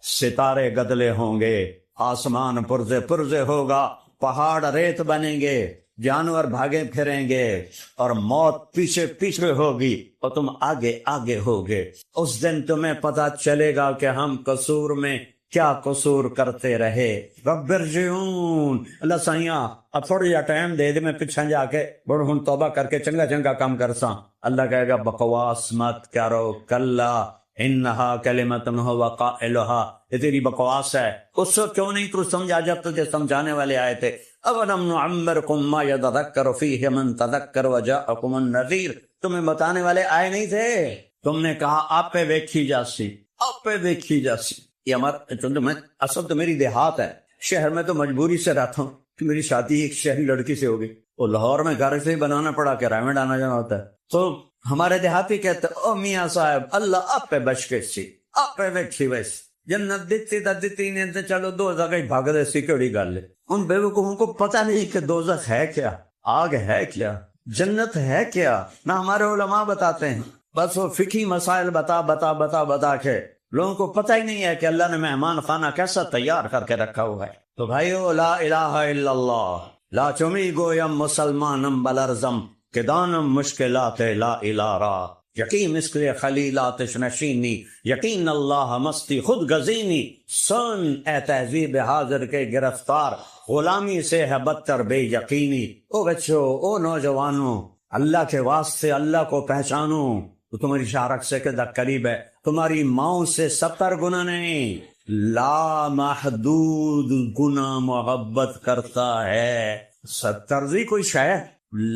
ستارے گدلے ہوں گے، آسمان پرزے پرزے ہوگا، پہاڑ ریت بنیں گے، جانور بھاگے پھریں گے اور موت پیچھے پیچھے ہوگی اور تم آگے آگے ہوگے۔ اس دن تمہیں پتا چلے گا کہ ہم قصور میں کیا قصور کرتے رہے۔ رب ارجعون، اللہ سائیاں اب تھوڑا جا ٹائم دے دے، میں پیچھے جا کے بڑھ ہوں توبہ کر کے چنگا چنگا کام کرساں۔ اللہ کہے گا بکواس مت کرو، کلا انہا کلمۃ ہو قائلہا، یہ تیری بکواس ہے۔ اس وقت کیوں نہیں تو سمجھا جب تجھے سمجھانے والے آئے تھے؟ اولم نعمرکم ما یتذکر فیہ من تذکر وجاءکم النذیر، تمہیں بتانے والے آئے نہیں تھے؟ تم نے کہا آپ پہ دیکھی جاسی، آپ پہ دیکھی جاسی۔ یہ میں اصل تو میری دیہات ہے، شہر میں تو مجبوری سے رہتا ہوں کہ میری شادی ایک شہری لڑکی سے ہوگی، وہ لاہور میں گھر سے ہی بنانا پڑا، کرائے میں آنا جانا ہوتا ہے۔ تو ہمارے دیہاتی کہتے او میاں صاحب اللہ آپ پہ بچ کے سی، آپ پہ دیکھی ویس جنت دیتی تا دیتی نہیں تو چلو دوزخ ہی بھاگ دے سی، کیڑی گل ہے؟ ان بیوقوفوں کو پتہ نہیں کہ دوزخ ہے کیا، آگ ہے کیا، جنت ہے کیا، نہ ہمارے علماء بتاتے ہیں، بس وہ فقہی مسائل بتا بتا بتا بتا کے لوگوں کو پتہ ہی نہیں ہے کہ اللہ نے مہمان خانہ کیسا تیار کر کے رکھا ہوا ہے۔ تو بھائیو، لا الہ الا اللہ، لا چمی گویم مسلمانم بلرزم کہ دانم مشکلات لا الہ را، یقین اس کے خلیلات نشینی، یقین اللہ مستی خود گزینی، سن اے تہذیب حاضر کے گرفتار، غلامی سے ہے بدتر بے یقینی۔ او بچوں، او نوجوانوں، اللہ کے واسطے اللہ کو پہچانو، تو تمہاری شارک سے قدر قریب ہے، تمہاری ماؤں سے 70 گنا نہیں، لا محدود گنا محبت کرتا ہے۔ 70 بھی کوئی شے،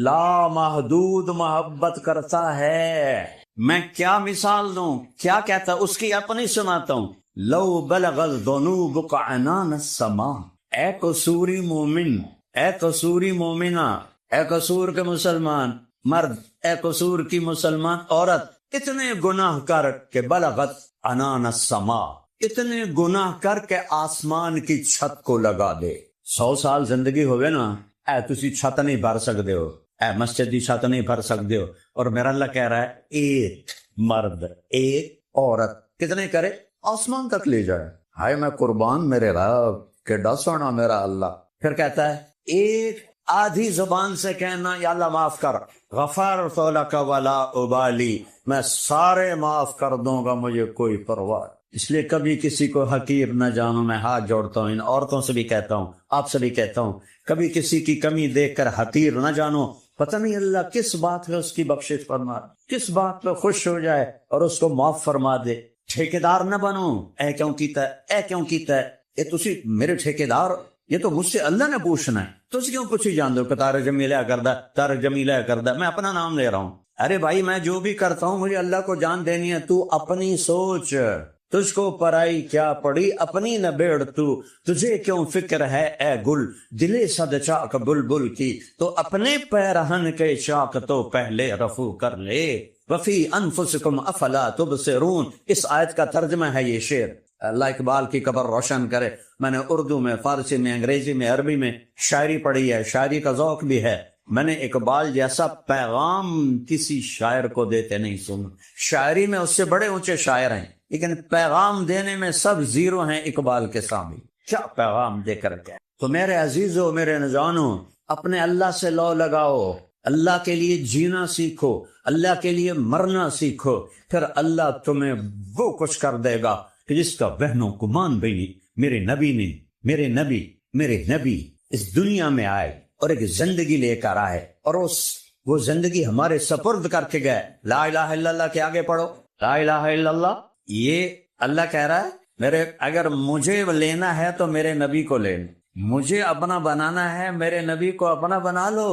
لا محدود محبت کرتا ہے۔ میں کیا مثال دوں، کیا کہتا اس کی اپنی سناتا ہوں۔ لو بلغ الذنوب عنان السماء، اے قصوری مومن، اے قصوری مومنہ، اے قصور کے مسلمان، مرد اے قصور کی مسلمان عورت اتنے گناہ کر کے بلغت عنان السما، اتنے گناہ کر کے آسمان کی چھت کو لگا دے۔ 100 سال زندگی ہوئے نا، اے تسی چھت نہیں بھر سکتے ہو، اے مسجد کی چھت نہیں بھر سکتے ہو، اور میرا اللہ کہہ رہا ہے ایک مرد ایک عورت کتنے کرے؟ آسمان تک لے جائے۔ ہائے میں قربان میرے رب کہ ڈسونا میرا اللہ۔ پھر کہتا ہے ایک آدھی زبان سے کہنا یا اللہ معاف کر، غفرت لک ولا ابالی، میں سارے معاف کر دوں گا، مجھے کوئی پرواہ۔ اس لیے کبھی کسی کو حقیر نہ جانو، میں ہاتھ جوڑتا ہوں، ان عورتوں سے بھی کہتا ہوں، آپ سے بھی کہتا ہوں، کبھی کسی کی کمی دیکھ کر حقیر نہ جانو، پتہ نہیں اللہ کس بات میں اس کی بخشش فرما، کس بات پہ خوش ہو جائے اور اس کو معاف فرما دے۔ ٹھیکیدار نہ بنو، اے کیوں کیتا ہے، اے کیوں کیتا ہے، یہ تسی میرے ٹھیکیدار، یہ تو مجھ سے اللہ نے پوچھنا ہے، تسی کیوں پوچھی جان دو کہ تارے جمیلہ کردہ، تارے جمیلہ کردہ، میں اپنا نام لے رہا ہوں۔ ارے بھائی میں جو بھی کرتا ہوں مجھے اللہ کو جان دینی ہے، تو اپنی سوچ، تجھ کو پرائی کیا پڑی اپنی نہ بیڑ تو، تجھے کیوں فکر ہے اے گل دلے صد چاک بلبل کی، تو اپنے پیرہن کے چاک تو پہلے رفو کر لے، وفی انفسکم افلا تبصرون۔ اس آیت کا ترجمہ ہے یہ شعر، اللہ اقبال کی قبر روشن کرے۔ میں نے اردو میں، فارسی میں، انگریزی میں، عربی میں شاعری پڑھی ہے، شاعری کا ذوق بھی ہے۔ میں نے اقبال جیسا پیغام کسی شاعر کو دیتے نہیں سنا۔ شاعری میں اس سے بڑے اونچے شاعر ہیں، لیکن پیغام دینے میں سب زیرو ہیں اقبال کے سامنے۔ کیا پیغام دے کر گئے؟ تو میرے عزیزو، میرے نوجوانوں، اپنے اللہ سے لو لگاؤ، اللہ کے لیے جینا سیکھو، اللہ کے لیے مرنا سیکھو، پھر اللہ تمہیں وہ کچھ کر دے گا کہ جس کا وہم و گمان بھی نہیں۔ میرے نبی اس دنیا میں آئے اور ایک زندگی لے کر آئے، اور وہ زندگی ہمارے سپرد کر کے گئے۔ لا الہ الا اللہ کے آگے پڑھو، لا الہ الا اللہ۔ یہ اللہ کہہ رہا ہے اگر مجھے لینا ہے تو میرے نبی کو لینا، مجھے اپنا بنانا ہے میرے نبی کو اپنا بنا لو۔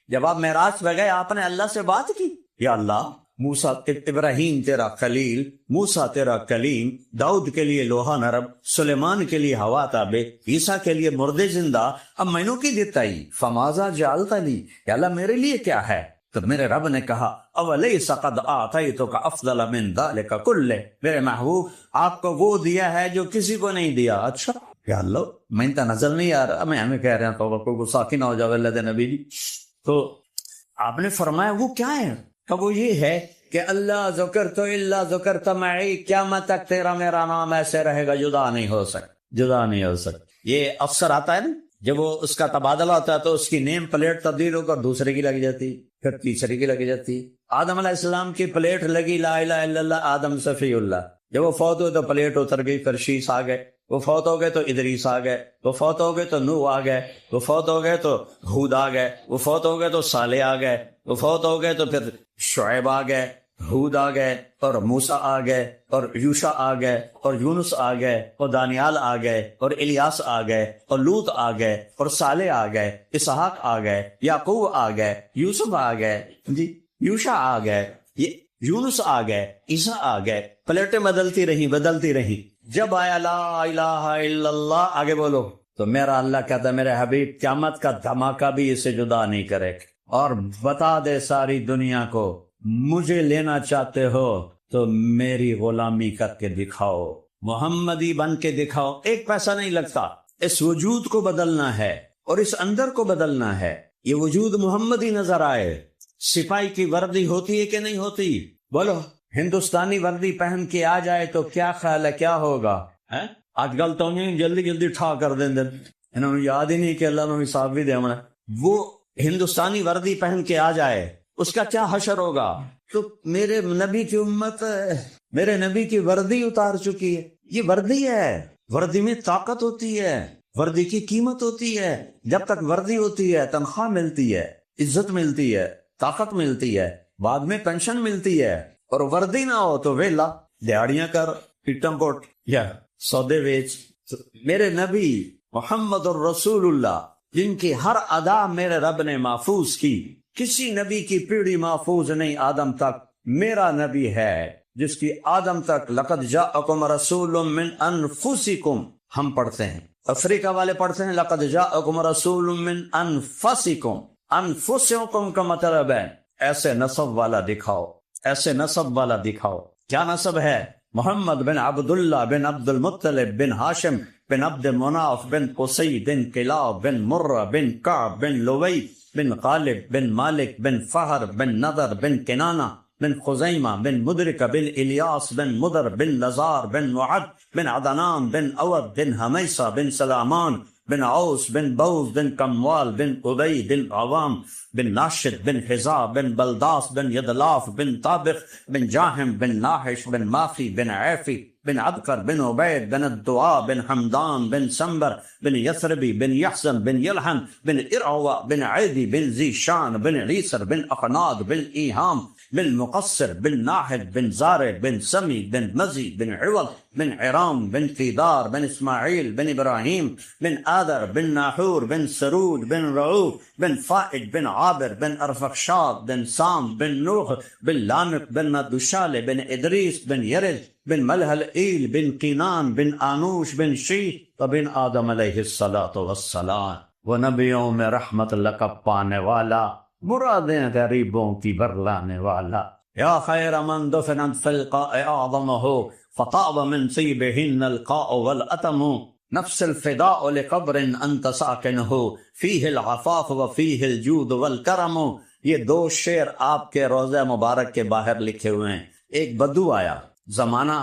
جب آپ معراج پہ گئے آپ نے اللہ سے بات کی، یا اللہ موسیٰ ابراہیم تیرا خلیل، موسیٰ تیرا کلیم، داؤد کے لیے لوہا نرم، سلیمان کے لیے ہوا تابے، عیسیٰ کے لیے مردے زندہ، اب مینوں کی دیتا ہی فماذا جعلت لی، یا اللہ میرے لیے کیا ہے؟ تو میرے رب نے کہا اولیس قد آتیتک افضل من ذلک کلہ، میرے محبوب آپ کو وہ دیا ہے جو کسی کو نہیں دیا۔ اچھا یا اللہ میں تو نظر نہیں آ رہا، میں ہمیں کہہ رہا ہوں کوئی غصہ کی نہ ہو جائے اللہ دے نبی جی۔ تو آپ نے فرمایا وہ کیا ہے؟ کہ وہ یہ ہے کہ اللہ ذکرت الا ذکرت معی، قیامت تک تیرا میرا نام ایسے رہے گا، جدا نہیں ہو سکتا۔ یہ افسر آتا ہے نا، جب وہ اس کا تبادلہ ہوتا ہے تو اس کی نیم پلیٹ تبدیل ہو کر دوسرے کی لگ جاتی، پھر تیسرے کی لگ جاتی۔ آدم علیہ السلام کی پلیٹ لگی لا الہ الا اللہ آدم صفی اللہ، جب وہ فوت ہوئے تو پلیٹ اتر گئی، پھر شیش آ گئے، وہ فوت ہو گئے تو ادریس آ گئے، وہ فوت ہو گئے تو نوح آ گئے، وہ فوت ہو گئے تو ہود آ گئے، وہ فوت ہو گئے تو صالح آ گئے، وہ فوت ہو گئے تو پھر شعیب آ گئے، ہود آ گئے، اور موسیٰ آ گئے، اور یوشع آ گئے، اور یونس آ گئے، اور دانیال آ گئے، اور الیاس آ گئے، اور لوط آ گئے، اور صالح آ گئے، اسحاق آ گئے، یعقوب آ گئے، یوسف آ گئے، جی یوشع آ گئے، یونس آ گئے، عیسیٰ آ گئے۔ پلیٹیں بدلتی رہی۔ جب آیا لا الہ الا اللہ، آگے بولو، تو میرا اللہ کہتا ہے میرے حبیب قیامت کا دھماکہ بھی اسے جدا نہیں کرے، اور بتا دے ساری دنیا کو مجھے لینا چاہتے ہو تو میری غلامی کر کے دکھاؤ، محمدی بن کے دکھاؤ، ایک پیسہ نہیں لگتا۔ اس وجود کو بدلنا ہے اور اس اندر کو بدلنا ہے، یہ وجود محمدی نظر آئے۔ سپاہی کی وردی ہوتی ہے کہ نہیں ہوتی؟ بولو، ہندوستانی وردی پہن کے آ جائے تو کیا خیال ہے کیا ہوگا؟ آج کل تو جلدی ٹھا کر دیں، انہوں نے یاد ہی نہیں کہ اللہ نے حساب بھی دے ہمیں۔ وہ ہندوستانی وردی پہن کے آ جائے اس کا کیا حشر ہوگا؟ تو میرے نبی کی امت میرے نبی کی وردی اتار چکی ہے، یہ وردی ہے، وردی میں طاقت ہوتی ہے، وردی کی قیمت ہوتی ہے۔ جب تک وردی ہوتی ہے تنخواہ ملتی ہے، عزت ملتی ہے، طاقت ملتی ہے، بعد میں پینشن ملتی ہے، اور وردی نہ ہو تو ویلا دیہڑیاں کر، پیٹم کوٹ یا سودے بیچ۔ میرے نبی محمد الرسول اللہ جن کی ہر ادا میرے رب نے محفوظ کی، کسی نبی کی پیڑھی محفوظ نہیں آدم تک، میرا نبی ہے جس کی آدم تک لقد جاءکم رسول من انفسکم، ہم پڑھتے ہیں، افریقہ والے پڑھتے ہیں لقد جاءکم رسول من انفسکم، انفسکم کا مطلب ہے ایسے نسب والا دکھاؤ، ایسے نسب والا دکھاؤ۔ کیا نسب ہے؟ محمد بن عبداللہ بن عبد المطلب بن ہاشم بن عبد مناف بن قصی بن کلاب بن مرہ بن کعب بن لوی بن غالب بن مالک بن فہر بن نضر بن کنانہ بن خزیمہ بن مدرک بن الیاس بن مدر بن لزار بن معد بن عدنان بن اود بن حمیسہ بن سلامان بن عوس بن بوز بن کموال بن ابی بن عوام بن ناشد بن حزا بن بلداس بن یدلاف بن طابق بن جاہم بن ناحش بن ماخی بن عیفی بن عبقر بن عبید بن الدعاء بن حمدان بن سنبر بن یثربی بن یحزن بن یلحن بن ارعوا بن عیدی بن ذیشان بن عیسر بن اقناد بن ایہام بن مقصر بن ناحد بن زارع بن سمی بن مزی بن عوض بن عرام بن قیدار بن اسماعیل بن ابراہیم بن آدر بن ناحور بن سرود بن رعوف بن فائد بن عابر بن ارفخشاد بن سام بن نوح بن لامق بن مدوشال بن ادریس بن یرز بن ملحل ایل بن قینان بن آنوش بن شیح وبن آدم علیہ السلام۔ وہ نبیوں میں رحمت لقب پانے والا، مرادیں غریبوں کی برلانے والا۔ یا خیر من دفنت فی القاء اعظمہ فطاب من طیبہن القاء والاتم، نفس الفداء لقبر انت ساکنہ فیہ العفاف وفیہ الجود والکرم۔ یہ دو شعر آپ کے روضہ مبارک کے باہر لکھے ہوئے ہیں۔ ایک بدو آیا، زمانہ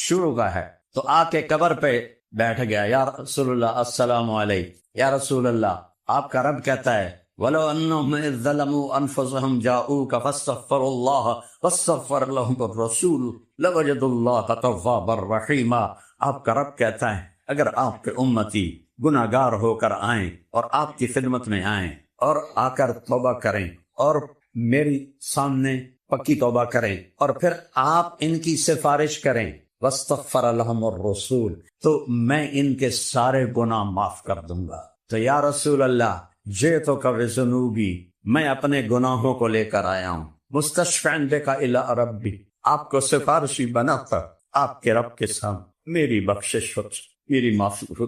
شروع کا ہے، تو آ کے قبر پہ بیٹھ گیا، یا رسول اللہ السلام علیکم۔ یا رسول اللہ، آپ کا رب کہتا ہے وَلَوْ أَنَّهُمْ إِذْ ظَلَمُوا أَنفُسَهُمْ جَاءُوكَ فَاسْتَغْفَرُوا اللَّهَ وَاسْتَغْفَرَ لَهُمُ الرَّسُولُ لَوَجَدُوا اللَّهَ تَوَّابًا رَحِيمًا۔ آپ کا رب کہتا ہے اگر آپ کے امتی گناہ گار ہو کر آئیں اور آپ کی خدمت میں آئیں اور آ کر توبہ کریں اور میری سامنے پکی توبہ کریں اور پھر آپ ان کی سفارش کریں، وَاسْتَغْفَرَ لَهُمُ الرَّسُولُ، تو میں ان کے سارے گناہ معاف کر دوں گا۔ تو یا رسول اللہ، جئتُ بذنوبی، میں اپنے گناہوں کو لے کر آیا ہوں، مستشفعا بک الی ربی، آپ کو سفارشی بنا کر آپ کے رب کے سامنے میری بخشش ہو، میری معافی ہو۔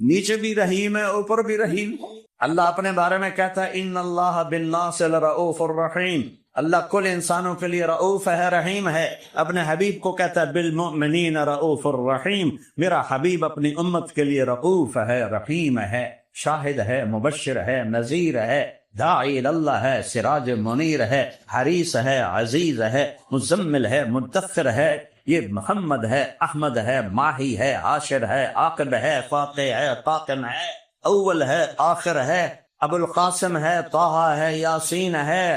نیچے بھی رحیم ہے، اوپر بھی رحیم۔ اللہ اپنے بارے میں کہتا ہے ان اللہ بالناس لرؤوف الرحیم، اللہ کل انسانوں کے لیے رؤوف ہے، رحیم ہے۔ اپنے حبیب کو کہتا ہے بالمؤمنین رؤوف الرحیم، میرا حبیب اپنی امت کے لیے رؤوف ہے، رحیم ہے، شاہد ہے، مبشر ہے، نذیر ہے، داعی اللہ ہے، سراج منیر ہے، حریص ہے، عزیز ہے، مزمل ہے، مدثر ہے۔ یہ محمد ہے، احمد ہے، ماہی ہے، عاشر ہے، عاقب ہے، فاتح ہے، طاقم ہے، اول ہے، آخر ہے، ابو القاسم ہے، طہ ہے، یاسین ہے،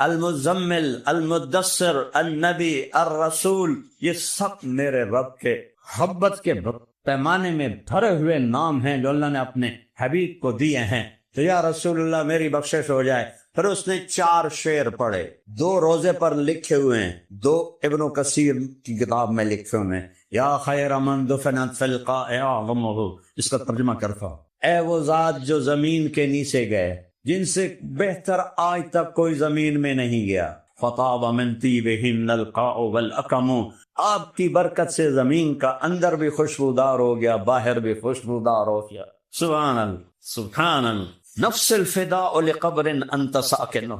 المزمل، المدثر، النبی، الرسول، یہ سب میرے رب کے محبت کے پیمانے میں بھرے ہوئے نام ہیں جو اللہ نے اپنے حبیب کو دیے ہیں۔ تو یا رسول اللہ میری بخشش ہو جائے۔ پھر اس نے 4 شعر پڑھے، 2 روزے پر لکھے ہوئے ہیں، 2 ابن کثیر کی کتاب میں لکھے ہوئے ہیں۔ یا خیر من دفنت فی القاء اعظمہ، اس کا ترجمہ کرتا ہوں، اے وہ ذات جو زمین کے نیچے گئے، جن سے بہتر آج تک کوئی زمین میں نہیں گیا، فطاب من طیبہن القاء والاکم، آپ کی برکت سے زمین کا اندر بھی خوشبودار ہو گیا، باہر بھی خوشبودار ہو گیا۔ سبحان اللہ، سبحان اللہ۔ نفس الفداء لقبر انت ساکنہ،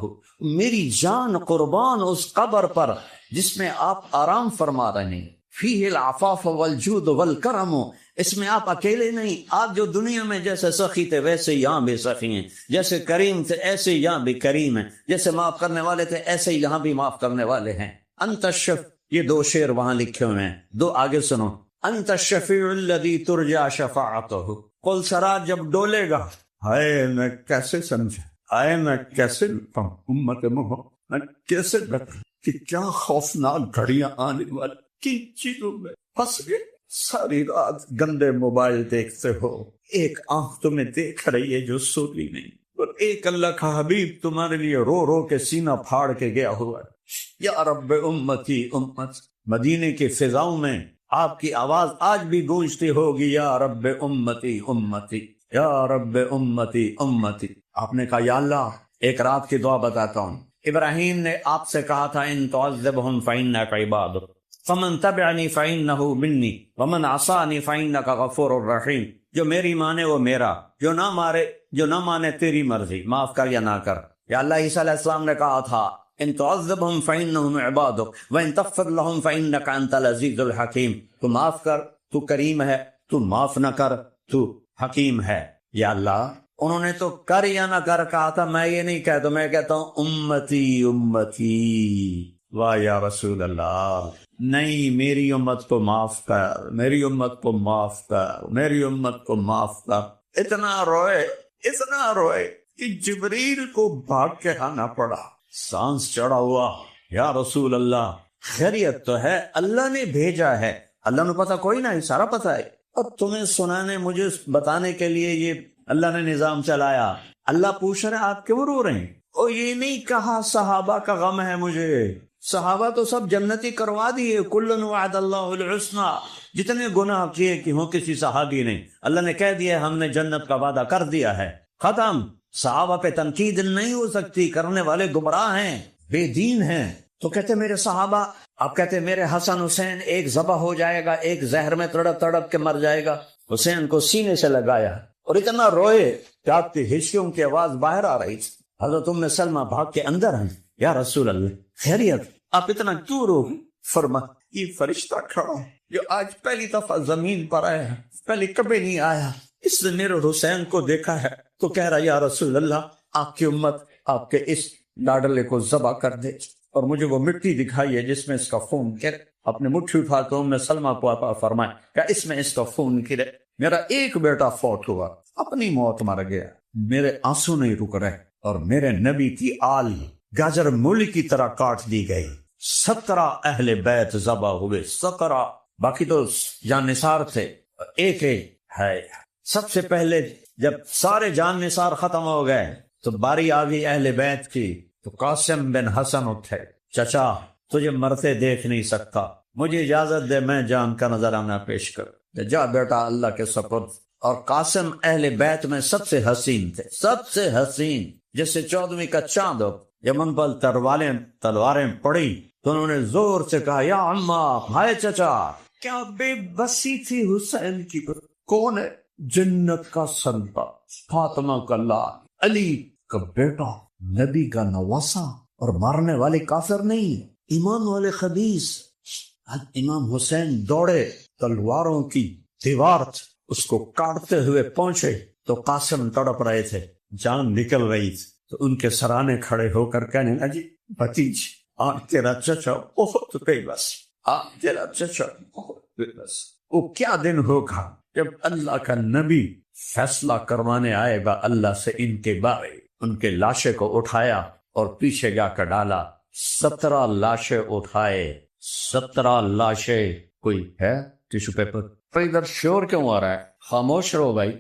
میری جان قربان اس قبر پر جس میں آپ آرام فرما رہے ہیں، فیہ العفاف والجود والکرم، اس میں آپ اکیلے نہیں، آپ جو دنیا میں جیسے سخی تھے ویسے یہاں بھی سخی ہیں، جیسے کریم تھے ایسے یہاں بھی کریم ہیں، جیسے معاف کرنے والے تھے ایسے یہاں بھی معاف کرنے والے ہیں۔ انت الشفیع، یہ 2 شعر وہاں لکھے ہوئے ہیں، 2 آگے سنو۔ انت الشفیع الذی ترجى شفاعتہ، قل سرا جب ڈولے گا، ہائے میں کیسے سمجھا، ہائے میں کیسے لکھوں، امت محمد میں کیسے لکھوں کہ کیا خوفناک گھڑیاں آنے والی، کن چیزوں میں پھنس گئے۔ ساری رات گندے موبائل دیکھتے ہو، ایک آنکھ تمہیں دیکھ رہی ہے جو سوتی نہیں، اور ایک اللہ کا حبیب تمہارے لیے رو رو کے سینہ پھاڑ کے گیا ہوا ہے۔ یا رب امتی امت، مدینے کی فضاؤں میں آپ کی آواز آج بھی گونجتی ہوگی، یا رب امتی امتی، یا رب امتی امتی۔ آپ نے کہا یا اللہ، ایک رات کی دعا بتاتا ہوں۔ ابراہیم نے آپ سے کہا تھا ان تعذبہم فإنک عبادک فمن تبعنی فإنہ منی ومن عصانی فإنک غفور الرحیم، جو میری مانے وہ میرا، جو نہ مانے تیری مرضی، معاف کر یا نہ کر۔ یا اللہ، عیسیٰ علیہ السلام نے کہا تھا ان تعذبهم فإنهم عبادك وإن تغفر لهم فإنك أنت العزيز الحکیم، تو معاف کر، تو کریم ہے، تو معاف نہ کر، تو حکیم ہے۔ یا اللہ انہوں نے تو کر یا نہ کر کہا تھا، میں یہ نہیں کہتا، میں کہتا ہوں امتی امتی۔ واہ یا رسول اللہ، نہیں، میری امت کو معاف کر، میری امت کو معاف کر، میری امت کو معاف کر۔ اتنا روئے کہ جبریل کو بھاگ کے آنا پڑا، سانس چڑھا ہوا، یا رسول اللہ خیریت تو ہے، اللہ نے بھیجا ہے، اللہ نے پتا کوئی نہ، سارا پتا ہے، اور تمہیں سنانے، مجھے بتانے کے لیے یہ اللہ نے نظام چلایا۔ اللہ پوچھ رہے آپ کیوں رو رہے ہیں؟ اور یہ نہیں کہا صحابہ کا غم ہے مجھے، صحابہ تو سب جنتی کروا دیے، کلن وعد اللہ الحسنی، جتنے گناہ کیے کہ ہوں کسی صحابی نے، اللہ نے کہہ دیا ہم نے جنت کا وعدہ کر دیا ہے، ختم۔ صحابہ پہ تنقید نہیں ہو سکتی، کرنے والے گمراہ ہیں، بے دین ہیں۔ تو کہتے میرے صحابہ، آپ کہتے میرے حسن حسین ایک ذبح ہو جائے گا، ایک زہر میں تڑپ تڑپ کے مر جائے گا۔ حسین کو سینے سے لگایا اور اتنا روئے کہ آپ کی ہچکیوں کی آواز باہر آ رہی تھی۔ حضرت ام سلمہ بھاگ کے اندر ہیں، یا رسول اللہ خیریت، آپ اتنا کیوں رو؟ فرما یہ فرشتہ کھڑا جو آج پہلی دفعہ زمین پر آیا ہے، پہلے کبھی نہیں آیا، اس نے میرے حسین کو دیکھا ہے، تو کہہ رہا یا رسول اللہ آپ کی امت آپ کے اس لاڈلے کو ذبح کر دے، اور مجھے وہ مٹی دکھائی ہے جس میں اس کا خون گرے۔ اپنے مٹھی اٹھا تو ام سلمہ کو آپا فرمائے کہ اس میں اس کا خون گرے، میرا ایک بیٹا فوت ہوا، اپنی موت مر گیا، میرے آنسو نہیں رک رہے، اور میرے نبی کی آل گاجر مولی کی طرح کاٹ دی گئی، 17 اہل بیت ذبح ہوئے، 17، باقی تو جان نثار تھے، ایک ہے۔ سب سے پہلے جب سارے جان نثار ختم ہو گئے تو باری آ گئی اہل بیت کی، تو قاسم بن حسن اٹھے، چچا تجھے مرتے دیکھ نہیں سکتا، مجھے اجازت دے میں جان کا نذرانہ پیش کر۔ جا بیٹا اللہ کے سپرد۔ اور قاسم اہل بیت میں سب سے حسین تھے، سب سے حسین، جیسے 14ویں کا چاند ہو۔ جب ان پر تلواریں پڑی تو انہوں نے زور سے کہا یا عمہ، بھائی چچا، کیا بے بسی تھی حسین کی، کون ہے؟ جنت کا سردار، فاطمہ کا لال، علی کا بیٹا، نبی کا نواسا، اور مارنے والے کافر نہیں، ایمان والے خبیث۔ امام حسین دوڑے، تلواروں کی دیوار اس کو کاٹتے ہوئے پہنچے تو قاسم تڑپ رہے تھے، جان نکل رہی تھی، تو ان کے سرانے کھڑے ہو کر کہنے لگے بھتیج آج تیرا چچا بہت بے بس، آج تیرا چچا بہت بے بس۔ وہ کیا دن ہوگا جب اللہ کا نبی فیصلہ کروانے آئے گا اللہ سے ان کے بارے۔ ان کے لاشیں کو اٹھایا اور پیچھے جا کر ڈالا، 17 لاشیں اٹھائے، 17 لاشیں۔ کوئی ہے ٹیشو پیپر؟ پر ادھر شور کیوں آ رہا ہے؟ خاموش رہو بھائی۔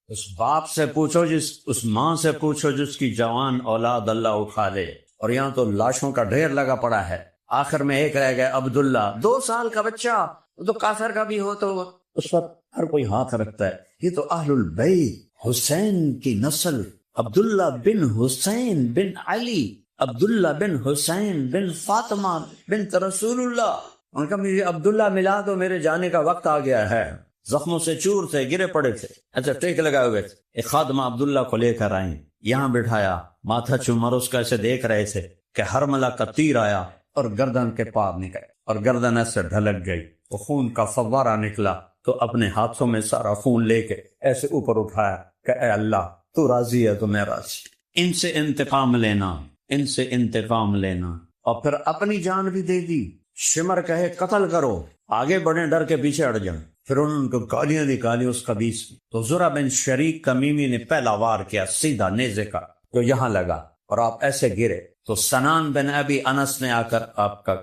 اس باپ سے پوچھو، اس ماں سے پوچھو جس کی جوان اولاد اللہ اٹھا لے، اور یہاں تو لاشوں کا ڈھیر لگا پڑا ہے۔ آخر میں ایک رہ گیا عبداللہ، 2 سال کا بچہ، تو کافر کا بھی ہو تو اس وقت ہر کوئی ہاتھ رکھتا ہے۔ یہ تو اہل البیت، حسین کی نسل، عبداللہ بن حسین بن علی، عبداللہ بن حسین بن فاطمہ بنت رسول اللہ۔ ان کا مجھے عبداللہ ملا تو میرے جانے کا وقت آ گیا ہے، زخموں سے چور تھے، گرے پڑے تھے، اچھا ٹیک لگائے ہوئے تھے۔ ایک خادمہ عبداللہ کو لے کر آئیں، یہاں بٹھایا، ماتھا چومر اس کا ایسے دیکھ رہے تھے کہ ہرملہ کا تیر آیا اور گردن کے پار نکلے، اور گردن ایسے ڈھلک گئی، وہ خون کا فوارہ نکلا، تو اپنے ہاتھوں میں سارا خون لے کے ایسے اوپر اٹھایا کہ اے اللہ تو راضی ہے تو میں راضی، ان سے انتقام لینا، ان سے انتقام لینا۔ اور پھر اپنی جان بھی دے دی، شمر کہے قتل کرو، آگے بڑھیں ڈر کے پیچھے ہٹ جائیں، پھر انہوں نے ان کو گالیاں نکالی اس خبیث میں۔ تو زرہ بن شریک تمیمی نے پہلا وار کیا سیدھا نیزے کا، جو یہاں لگا اور آپ ایسے گرے، تو سنان بن ابی انس نے آ کر آپ کا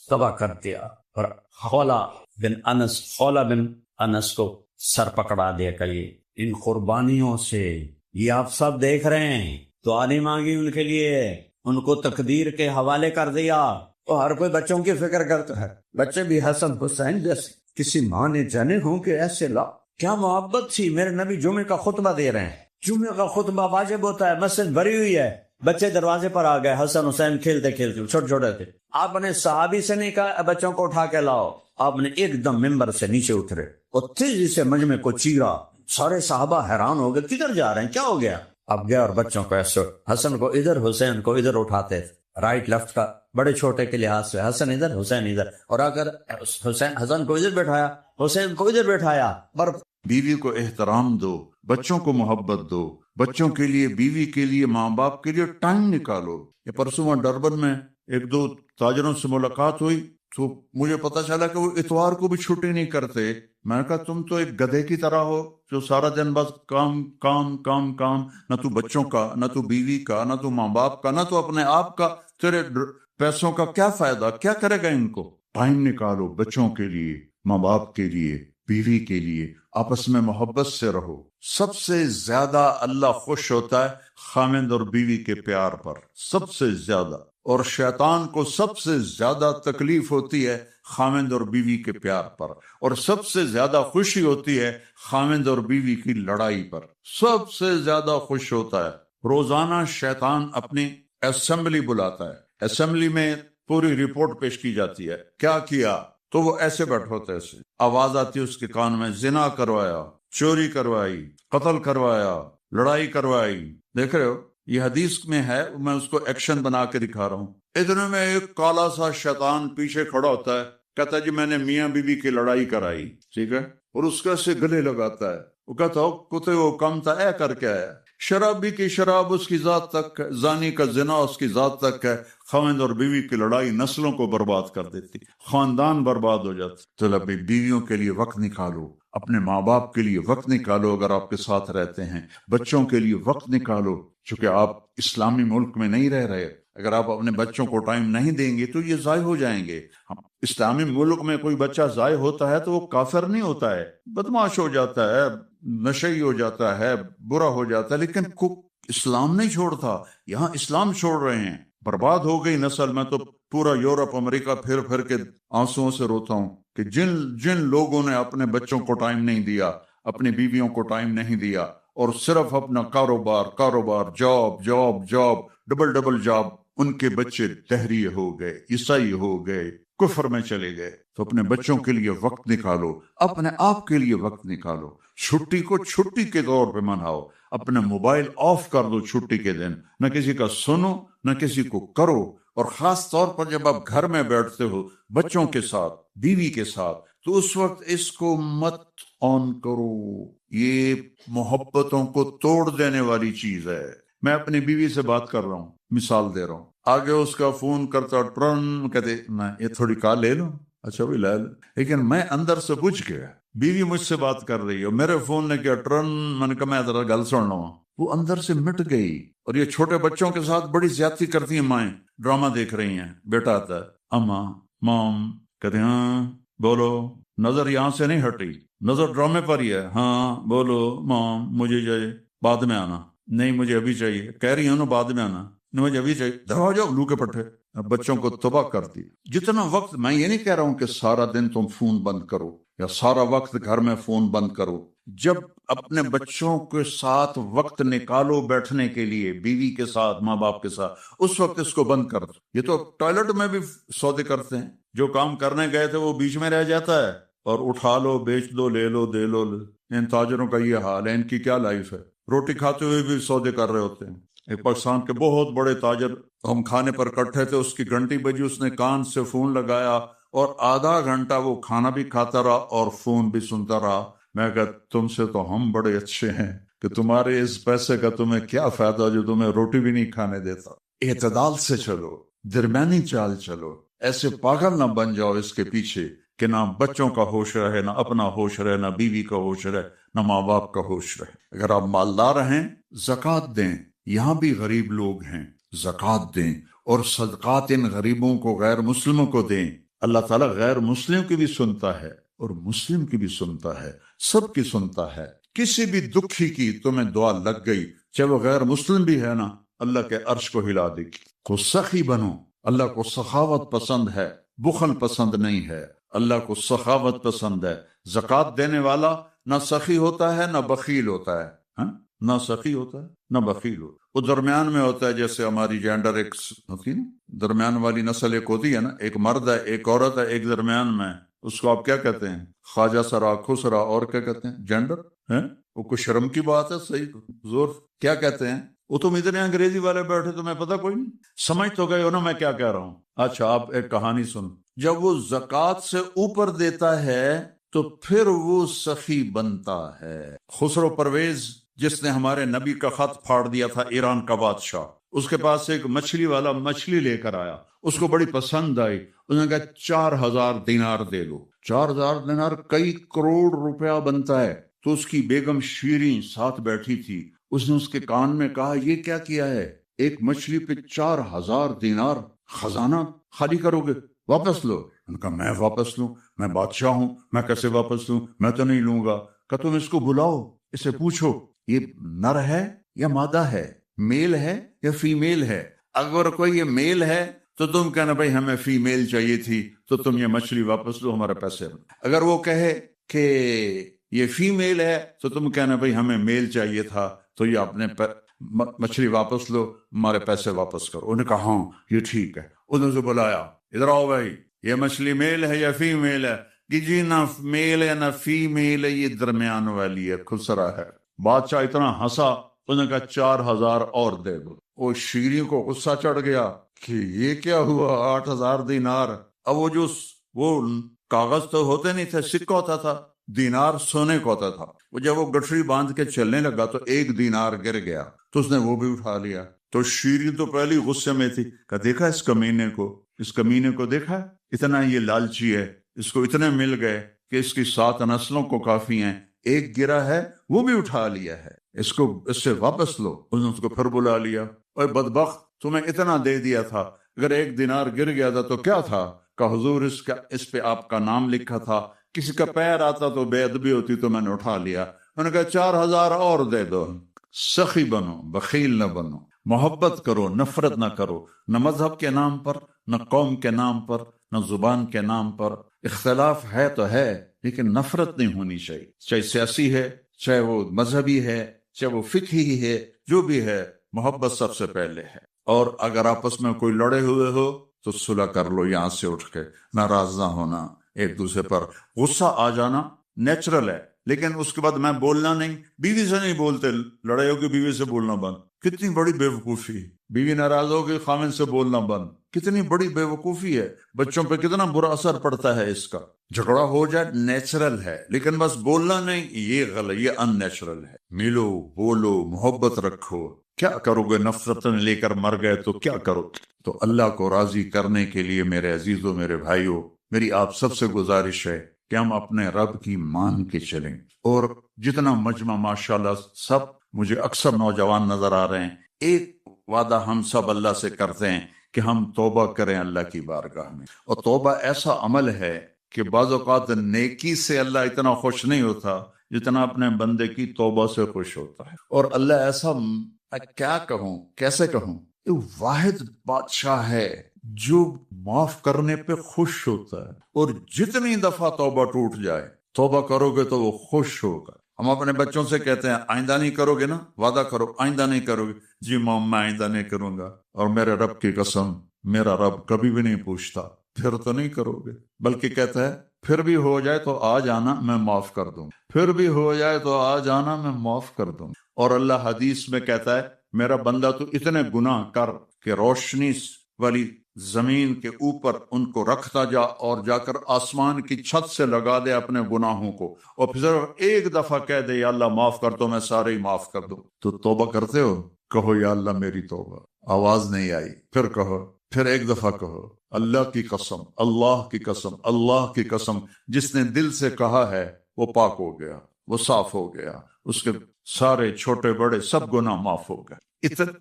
تباہ کر دیا، اور خولہ بن انس کو سر پکڑا دیا کہ ان قربانیوں سے یہ آپ سب دیکھ رہے ہیں، تو آنی مانگی ان کے لیے، ان کو تقدیر کے حوالے کر دیا۔ تو ہر کوئی بچوں کی فکر کرتا ہے، بچے بھی حسن حسین جیسے، کسی ماں نے جانے ہوں کہ ایسے لا، کیا محبت تھی۔ میرے نبی جمعے کا خطبہ دے رہے ہیں، جمعے کا خطبہ واجب ہوتا ہے، مسجد بھری ہوئی ہے، بچے دروازے پر آ گئے، حسن حسین کھیلتے کھیلتے، چھوٹے چھوٹے تھے، آپ نے صحابی سے نہیں کہا بچوں کو اٹھا کے لاؤ، آپ نے ایک دم ممبر سے نیچے اترے اور تیزی سے مجمع کو چیرا۔ سارے صحابہ حیران ہو گئے، کدھر جا رہے ہیں، کیا ہو گیا؟ اب گیا اور بچوں کو ایسے، حسن کو ادھر حسین کو ادھر اٹھاتے تھے، رائٹ لیفٹ کا، بڑے چھوٹے کے لحاظ سے حسن ادھر حسین ادھر، اور اگر حسن کو ادھر بیٹھایا حسین کو ادھر بیٹھایا، پر بیوی کو احترام دو، بچوں کو محبت دو، بچوں کے لیے، بیوی کے لیے، ماں باپ کے لیے ٹائم نکالو۔ یہ پرسوں وہاں ڈربن میں ایک دو تاجروں سے ملاقات ہوئی تو مجھے پتا چلا کہ وہ اتوار کو بھی چھٹی نہیں کرتے۔ میں نے کہا تم تو ایک گدھے کی طرح ہو جو سارا دن بس کام کام کام کام، نہ تو بچوں کا، نہ تو بیوی کا، نہ تو ماں باپ کا، نہ تو اپنے آپ کا۔ تیرے پیسوں کا کیا فائدہ؟ کیا کرے گا ان کو؟ ٹائم نکالو بچوں کے لیے، ماں باپ کے لیے، بیوی کے لیے، آپس میں محبت سے رہو۔ سب سے زیادہ اللہ خوش ہوتا ہے خامند اور بیوی کے پیار پر، سب سے زیادہ، اور شیطان کو سب سے زیادہ تکلیف ہوتی ہے خامند اور بیوی کے پیار پر، اور سب سے زیادہ خوشی ہوتی ہے خامند اور بیوی کی لڑائی پر، سب سے زیادہ خوش ہوتا ہے۔ روزانہ شیطان اپنی اسمبلی بلاتا ہے، اسمبلی میں پوری رپورٹ پیش کی جاتی ہے، کیا کیا؟ تو وہ ایسے بیٹھے ہوتے، ایسے آواز آتی ہے اس کے کان میں، زنا کروایا، چوری کروائی، قتل کروایا، لڑائی کروائی۔ دیکھ رہے ہو یہ حدیث میں ہے، میں اس کو ایکشن بنا کے دکھا رہا ہوں۔ اتنے میں ایک کالا سا شیطان پیچھے کھڑا ہوتا ہے، کہتا ہے جی میں نے میاں بیوی کی لڑائی کرائی، ٹھیک ہے، اور اس کا سے گلے لگاتا ہے۔ وہ کہتا ہو کتے وہ کم تھا، اے کر کے آیا۔ شرابی کی شراب اس کی ذات تک ہے، زانی کا زنا اس کی ذات تک ہے۔ خاوند اور بیوی کی لڑائی نسلوں کو برباد کر دیتی، خاندان برباد ہو جاتا۔ تو اپنی بیویوں کے لیے وقت نکالو، اپنے ماں باپ کے لیے وقت نکالو اگر آپ کے ساتھ رہتے ہیں، بچوں کے لیے وقت نکالو، چونکہ آپ اسلامی ملک میں نہیں رہ رہے۔ اگر آپ اپنے بچوں کو ٹائم نہیں دیں گے تو یہ ضائع ہو جائیں گے۔ اسلامی ملک میں کوئی بچہ ضائع ہوتا ہے تو وہ کافر نہیں ہوتا ہے، بدماش ہو جاتا ہے، نشئی ہو جاتا ہے، برا ہو جاتا ہے، لیکن اسلام نہیں چھوڑتا۔ یہاں اسلام چھوڑ رہے ہیں، برباد ہو گئی نسل۔ میں تو پورا یورپ امریکہ پھر پھر کے آنسوؤں سے روتا ہوں کہ جن لوگوں نے اپنے بچوں کو ٹائم نہیں دیا، اپنی بیویوں کو ٹائم نہیں دیا، اور صرف اپنا کاروبار، جاب، ڈبل جاب، ان کے بچے دہریے ہو گئے، عیسائی ہو گئے، کفر میں چلے گئے۔ تو اپنے بچوں کے لیے وقت نکالو، اپنے آپ کے لیے وقت نکالو۔ چھٹی کو چھٹی کے طور پہ مناؤ، اپنا موبائل آف کر دو چھٹی کے دن، نہ کسی کا سنو نہ کسی کو کرو۔ اور خاص طور پر جب آپ گھر میں بیٹھتے ہو بچوں کے ساتھ، بیوی کے ساتھ، تو اس وقت اس کو مت آن کرو، یہ محبتوں کو توڑ دینے والی چیز ہے۔ میں اپنی بیوی سے بات کر رہا ہوں، مثال دے رہا ہوں، آگے اس کا فون کرتا ٹرن، کہتے میں یہ تھوڑی کال لے لوں، اچھا بھی لے لوں، لیکن میں اندر سے بجھ گیا۔ بیوی مجھ سے بات کر رہی ہے، میرے فون نے کیا ٹرن، میں نے کہا میں ذرا گل سن رہا ہوں، وہ اندر سے مٹ گئی۔ اور یہ چھوٹے بچوں کے ساتھ بڑی زیادتی کرتی ہیں مائیں، ڈرامہ دیکھ رہی ہیں، بیٹا آتا ہے اماں مام، کہتے ہیں ہاں بولو، نظر یہاں سے نہیں ہٹی، نظر ڈرامے پر ہی ہے، ہاں بولو مام مجھے چاہیے، بعد میں آنا، نہیں مجھے ابھی چاہیے، کہہ رہی ہوں نا بعد میں آنا، نہیں مجھے ابھی چاہیے، دبا جاؤ لو کے پٹھے۔ بچوں کو تباہ کرتی۔ جتنا وقت، میں یہ نہیں کہہ رہا ہوں کہ سارا دن تم فون بند کرو یا سارا وقت گھر میں فون بند کرو، جب اپنے بچوں کے ساتھ وقت نکالو بیٹھنے کے لیے، بیوی کے ساتھ، ماں باپ کے ساتھ، اس وقت اس کو بند کر دو۔ یہ تو ٹوائلٹ میں بھی سودے کرتے ہیں، جو کام کرنے گئے تھے وہ بیچ میں رہ جاتا ہے، اور اٹھا لو، بیچ دو، لے لو، دے لو۔ ان تاجروں کا یہ حال ہے، ان کی کیا لائف ہے، روٹی کھاتے ہوئے بھی سودے کر رہے ہوتے ہیں۔ ایک پاکستان کے بہت بڑے تاجر، ہم کھانے پر اکٹھے تھے، اس کی گھنٹی بجی، اس نے کان سے فون لگایا اور آدھا گھنٹہ وہ کھانا بھی کھاتا رہا اور فون بھی سنتا رہا۔ میں کہا تم سے تو ہم بڑے اچھے ہیں کہ تمہارے اس پیسے کا تمہیں کیا فائدہ جو تمہیں روٹی بھی نہیں کھانے دیتا۔ اعتدال سے چلو، درمیانی چال چلو، ایسے پاگل نہ بن جاؤ اس کے پیچھے کہ نہ بچوں کا ہوش رہے، نہ اپنا ہوش رہے، نہ بیوی کا ہوش رہے، نہ ماں باپ کا ہوش رہے۔ اگر آپ مالدار ہیں زکوٰۃ دیں، یہاں بھی غریب لوگ ہیں، زکوٰۃ دیں، اور صدقات ان غریبوں کو، غیر مسلموں کو دیں۔ اللہ تعالیٰ غیر مسلم کی بھی سنتا ہے اور مسلم کی بھی سنتا ہے، سب کی سنتا ہے۔ کسی بھی دکھی کی تمہیں دعا لگ گئی، چاہے وہ غیر مسلم بھی ہے نا، اللہ کے عرش کو ہلا دے گی۔ کو سخی بنو، اللہ کو سخاوت پسند ہے، بخل پسند نہیں ہے، اللہ کو سخاوت پسند ہے۔ زکوٰۃ دینے والا نہ سخی ہوتا ہے نہ بخیل ہوتا ہے، ہاں، نہ سخی ہوتا ہے نہ بخیل ہوتا ہے، وہ درمیان میں ہوتا ہے۔ جیسے ہماری جینڈر ایک ہوتی ہے نا، درمیان والی نسل ایک ہوتی ہے نا، ایک مرد ہے ایک عورت ہے، ایک درمیان میں، اس کو آپ کیا کہتے ہیں؟ خواجہ سرا، خسرا، اور کیا کہتے ہیں؟ جینڈر ہے، وہ کوئی شرم کی بات ہے؟ صحیح زور کیا کہتے ہیں؟ وہ تم اتنے انگریزی والے بیٹھے تمہیں پتہ کوئی نہیں، سمجھ تو گئے ہو نا میں کیا کہہ رہا ہوں؟ اچھا آپ ایک کہانی سن، جب وہ زکوٰۃ سے اوپر دیتا ہے تو پھر وہ سخی بنتا ہے۔ خسرو پرویز جس نے ہمارے نبی کا خط پھاڑ دیا تھا، ایران کا بادشاہ، اس کے پاس ایک مچھلی والا مچھلی لے کر آیا، اس کو بڑی پسند آئی، اس نے کہا 4000 دینار دے دو۔ 4000 دینار کئی کروڑ روپیہ بنتا ہے۔ تو اس کی بیگم شیریں ساتھ بیٹھی تھی، اس نے اس کے کان میں کہا یہ کیا کیا ہے؟ ایک مچھلی پہ 4000 دینار، خزانہ خالی کرو گے؟ واپس لو۔ انہوں نے کہا میں واپس لوں؟ میں بادشاہ ہوں، میں کیسے واپس لوں؟ میں تو نہیں لوں گا۔ کہ تم اس کو بلاؤ، اسے پوچھو یہ نر ہے یا مادہ ہے، میل ہے یا فیمیل ہے؟ اگر کوئی یہ میل ہے تو تم کہنا بھائی ہمیں فیمیل چاہیے تھی، تو تم یہ مچھلی واپس لو، ہمارے پیسے۔ اگر وہ کہے کہ یہ فیمیل ہے تو تم کہنا بھائی ہمیں میل چاہیے تھا، تو یہ اپنے مچھلی واپس لو، ہمارے پیسے واپس کرو۔ انہوں نے کہا ہاں یہ ٹھیک ہے۔ انہوں نے بلایا، ادھر آؤ بھائی، یہ مچھلی میل ہے یا فیمیل ہے؟ کہ جی نہ میل ہے نہ فیمیل ہے، یہ درمیان والی ہے، خسرا ہے۔ بادشاہ اتنا ہنسا، انہوں نے کہا 4000 اور دے دو۔ وہ شیریں کو غصہ چڑھ گیا کہ یہ کیا ہوا، 8000 دینار۔ اب وہ کاغذ تو ہوتے نہیں تھے، سکہ ہوتا تھا، دینار سونے کو ہوتا تھا۔ وہ جب وہ گٹھری باندھ کے چلنے لگا تو 1 دینار گر گیا، تو اس نے وہ بھی اٹھا لیا۔ تو شیریں تو پہلی غصے میں تھی، کہ دیکھا اس کمینے کو دیکھا، اتنا یہ لالچی ہے، اس کو اتنے مل گئے کہ اس کی 7 نسلوں کو کافی ہیں، ایک گرا ہے وہ بھی اٹھا لیا ہے، اس سے واپس لو۔ انہوں نے اس کو پھر بلا لیا، اوے بدبخت، تمہیں اتنا دے دیا تھا، اگر 1 دینار گر گیا تھا تو کیا تھا؟ کہ حضور اس پہ آپ کا نام لکھا تھا، کسی کا پیر آتا تو بے ادبی ہوتی تو میں نے اٹھا لیا۔ انہوں نے کہا 4000 اور دے دو۔ سخی بنو، بخیل نہ بنو، محبت کرو، نفرت نہ کرو، نہ مذہب کے نام پر، نہ قوم کے نام پر، نہ زبان کے نام پر۔ اختلاف ہے تو ہے، لیکن نفرت نہیں ہونی چاہیے، چاہے سیاسی ہے، چاہے وہ مذہبی ہے، چاہے وہ فقہی ہے، جو بھی ہے، محبت سب سے پہلے ہے۔ اور اگر آپس میں کوئی لڑے ہوئے ہو تو صلح کر لو، یہاں سے اٹھ کے، ناراض نہ ہونا، ایک دوسرے پر غصہ آ جانا نیچرل ہے، لیکن اس کے بعد میں بولنا نہیں، بیوی سے نہیں بولتے، لڑائی ہوگی بیوی سے بولنا بند، کتنی بڑی بے وقوفی۔ بیوی ناراض ہوگی، خامن سے بولنا بند، کتنی بڑی بے وقوفی ہے، بچوں پہ کتنا برا اثر پڑتا ہے اس کا۔ جھگڑا ہو جائے نیچرل ہے، لیکن بس بولنا نہیں، یہ غلط، یہ ان نیچرل ہے۔ ملو، بولو، محبت رکھو۔ کیا کرو گے؟ نفرت لے کر مر گئے تو کیا کرو؟ تو اللہ کو راضی کرنے کے لیے میرے عزیزوں، میرے بھائیوں، میری آپ سب سے گزارش ہے کہ ہم اپنے رب کی مان کے چلیں۔ اور جتنا مجمع ماشاءاللہ سب مجھے اکثر نوجوان نظر آ رہے ہیں، ایک وعدہ ہم سب اللہ سے کرتے ہیں کہ ہم توبہ کریں اللہ کی بارگاہ میں۔ اور توبہ ایسا عمل ہے کہ بعض اوقات نیکی سے اللہ اتنا خوش نہیں ہوتا جتنا اپنے بندے کی توبہ سے خوش ہوتا ہے۔ اور اللہ ایسا، کیا کہوں، کیسے کہوں، واحد بادشاہ ہے جو معاف کرنے پہ خوش ہوتا ہے، اور جتنی دفعہ توبہ ٹوٹ جائے، توبہ کرو گے تو وہ خوش ہوگا۔ ہم اپنے بچوں سے کہتے ہیں آئندہ نہیں کرو گے نا، وعدہ کرو آئندہ نہیں کرو گے۔ جی مام میں آئندہ نہیں کروں گا، اور میرے رب کی قسم میرا رب کبھی بھی نہیں پوچھتا پھر تو نہیں کرو گے، بلکہ کہتا ہے پھر بھی ہو جائے تو آ جانا، میں معاف کر دوں، پھر بھی ہو جائے تو آ جانا، میں معاف کر دوں۔ اور اللہ حدیث میں کہتا ہے میرا بندہ تو اتنے گناہ کر کہ روشنی والی زمین کے اوپر ان کو رکھتا جا، اور جا کر آسمان کی چھت سے لگا دے اپنے گناہوں کو، اور پھر ایک دفعہ کہہ دے یا اللہ معاف کر دو، میں سارے ہی معاف کر دوں۔ تو توبہ کرتے ہو؟ کہو یا اللہ میری توبہ۔ آواز نہیں آئی، پھر کہو، پھر ایک دفعہ کہو، اللہ کی قسم، اللہ کی قسم، اللہ کی قسم، جس نے دل سے کہا ہے وہ پاک ہو گیا، وہ صاف ہو گیا، اس کے سارے چھوٹے بڑے سب گناہ معاف ہو گئے۔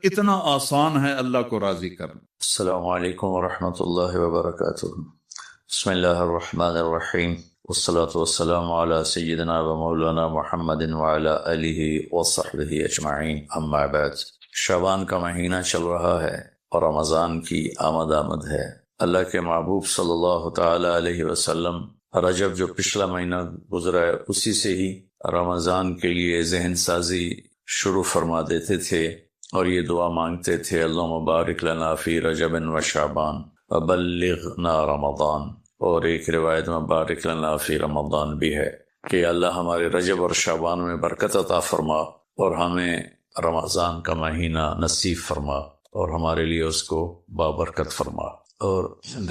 اتنا آسان ہے اللہ کو راضی کرنا۔ السلام علیکم ورحمۃ اللہ وبرکاتہ۔ بسم اللہ الرحمن الرحیم، والصلاة والسلام علی سیدنا و مولانا محمد وعلی آلہ وصحبہ اجمعین، اما بعد۔ شعبان کا مہینہ چل رہا ہے اور رمضان کی آمد ہے۔ اللہ کے محبوب صلی اللہ تعالی علیہ وسلم رجب جو پچھلا مہینہ گزرا ہے اسی سے ہی رمضان کے لیے ذہن سازی شروع فرما دیتے تھے، اور یہ دعا مانگتے تھے، اللہم بارک لنا فی رجب و شعبان وبلغنا رمضان۔ اور ایک روایت میں بارک لنا فی رمضان بھی ہے کہ اللہ ہمارے رجب اور شعبان میں برکت عطا فرما، اور ہمیں رمضان کا مہینہ نصیب فرما اور ہمارے لیے اس کو بابرکت فرما۔ اور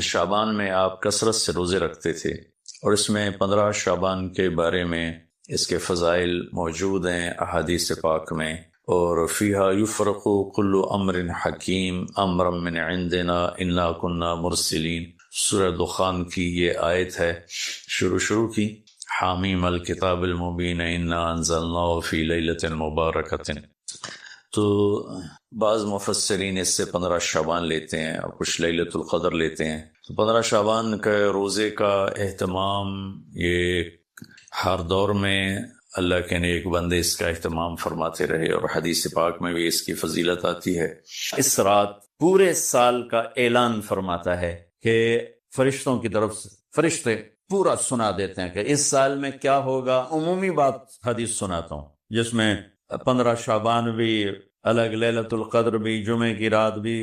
شعبان میں آپ کثرت سے روزے رکھتے تھے، اور اس میں 15 شعبان کے بارے میں اس کے فضائل موجود ہیں احادیث پاک میں۔ اور فیہا یفرق کل امر حکیم امرا من عندنا انا کنا مرسلین، سورہ دخان کی یہ آیت ہے شروع کی، حامیم الکتاب المبین انا انزلناہ فی لیلۃ مبارکۃ۔ تو بعض مفسرین اس سے 15 شعبان لیتے ہیں اور کچھ لیلۃ القدر لیتے ہیں۔ تو 15 شعبان کے روزے کا اہتمام یہ ہر دور میں اللہ کے نیک بندے اس کا اہتمام فرماتے رہے، اور حدیث پاک میں بھی اس کی فضیلت آتی ہے۔ اس رات پورے سال کا اعلان فرماتا ہے کہ فرشتوں کی طرف سے فرشتے پورا سنا دیتے ہیں کہ اس سال میں کیا ہوگا۔ عمومی بات حدیث سناتا ہوں جس میں 15 شعبان بھی الگ، لیلۃ القدر بھی، جمعے کی رات بھی،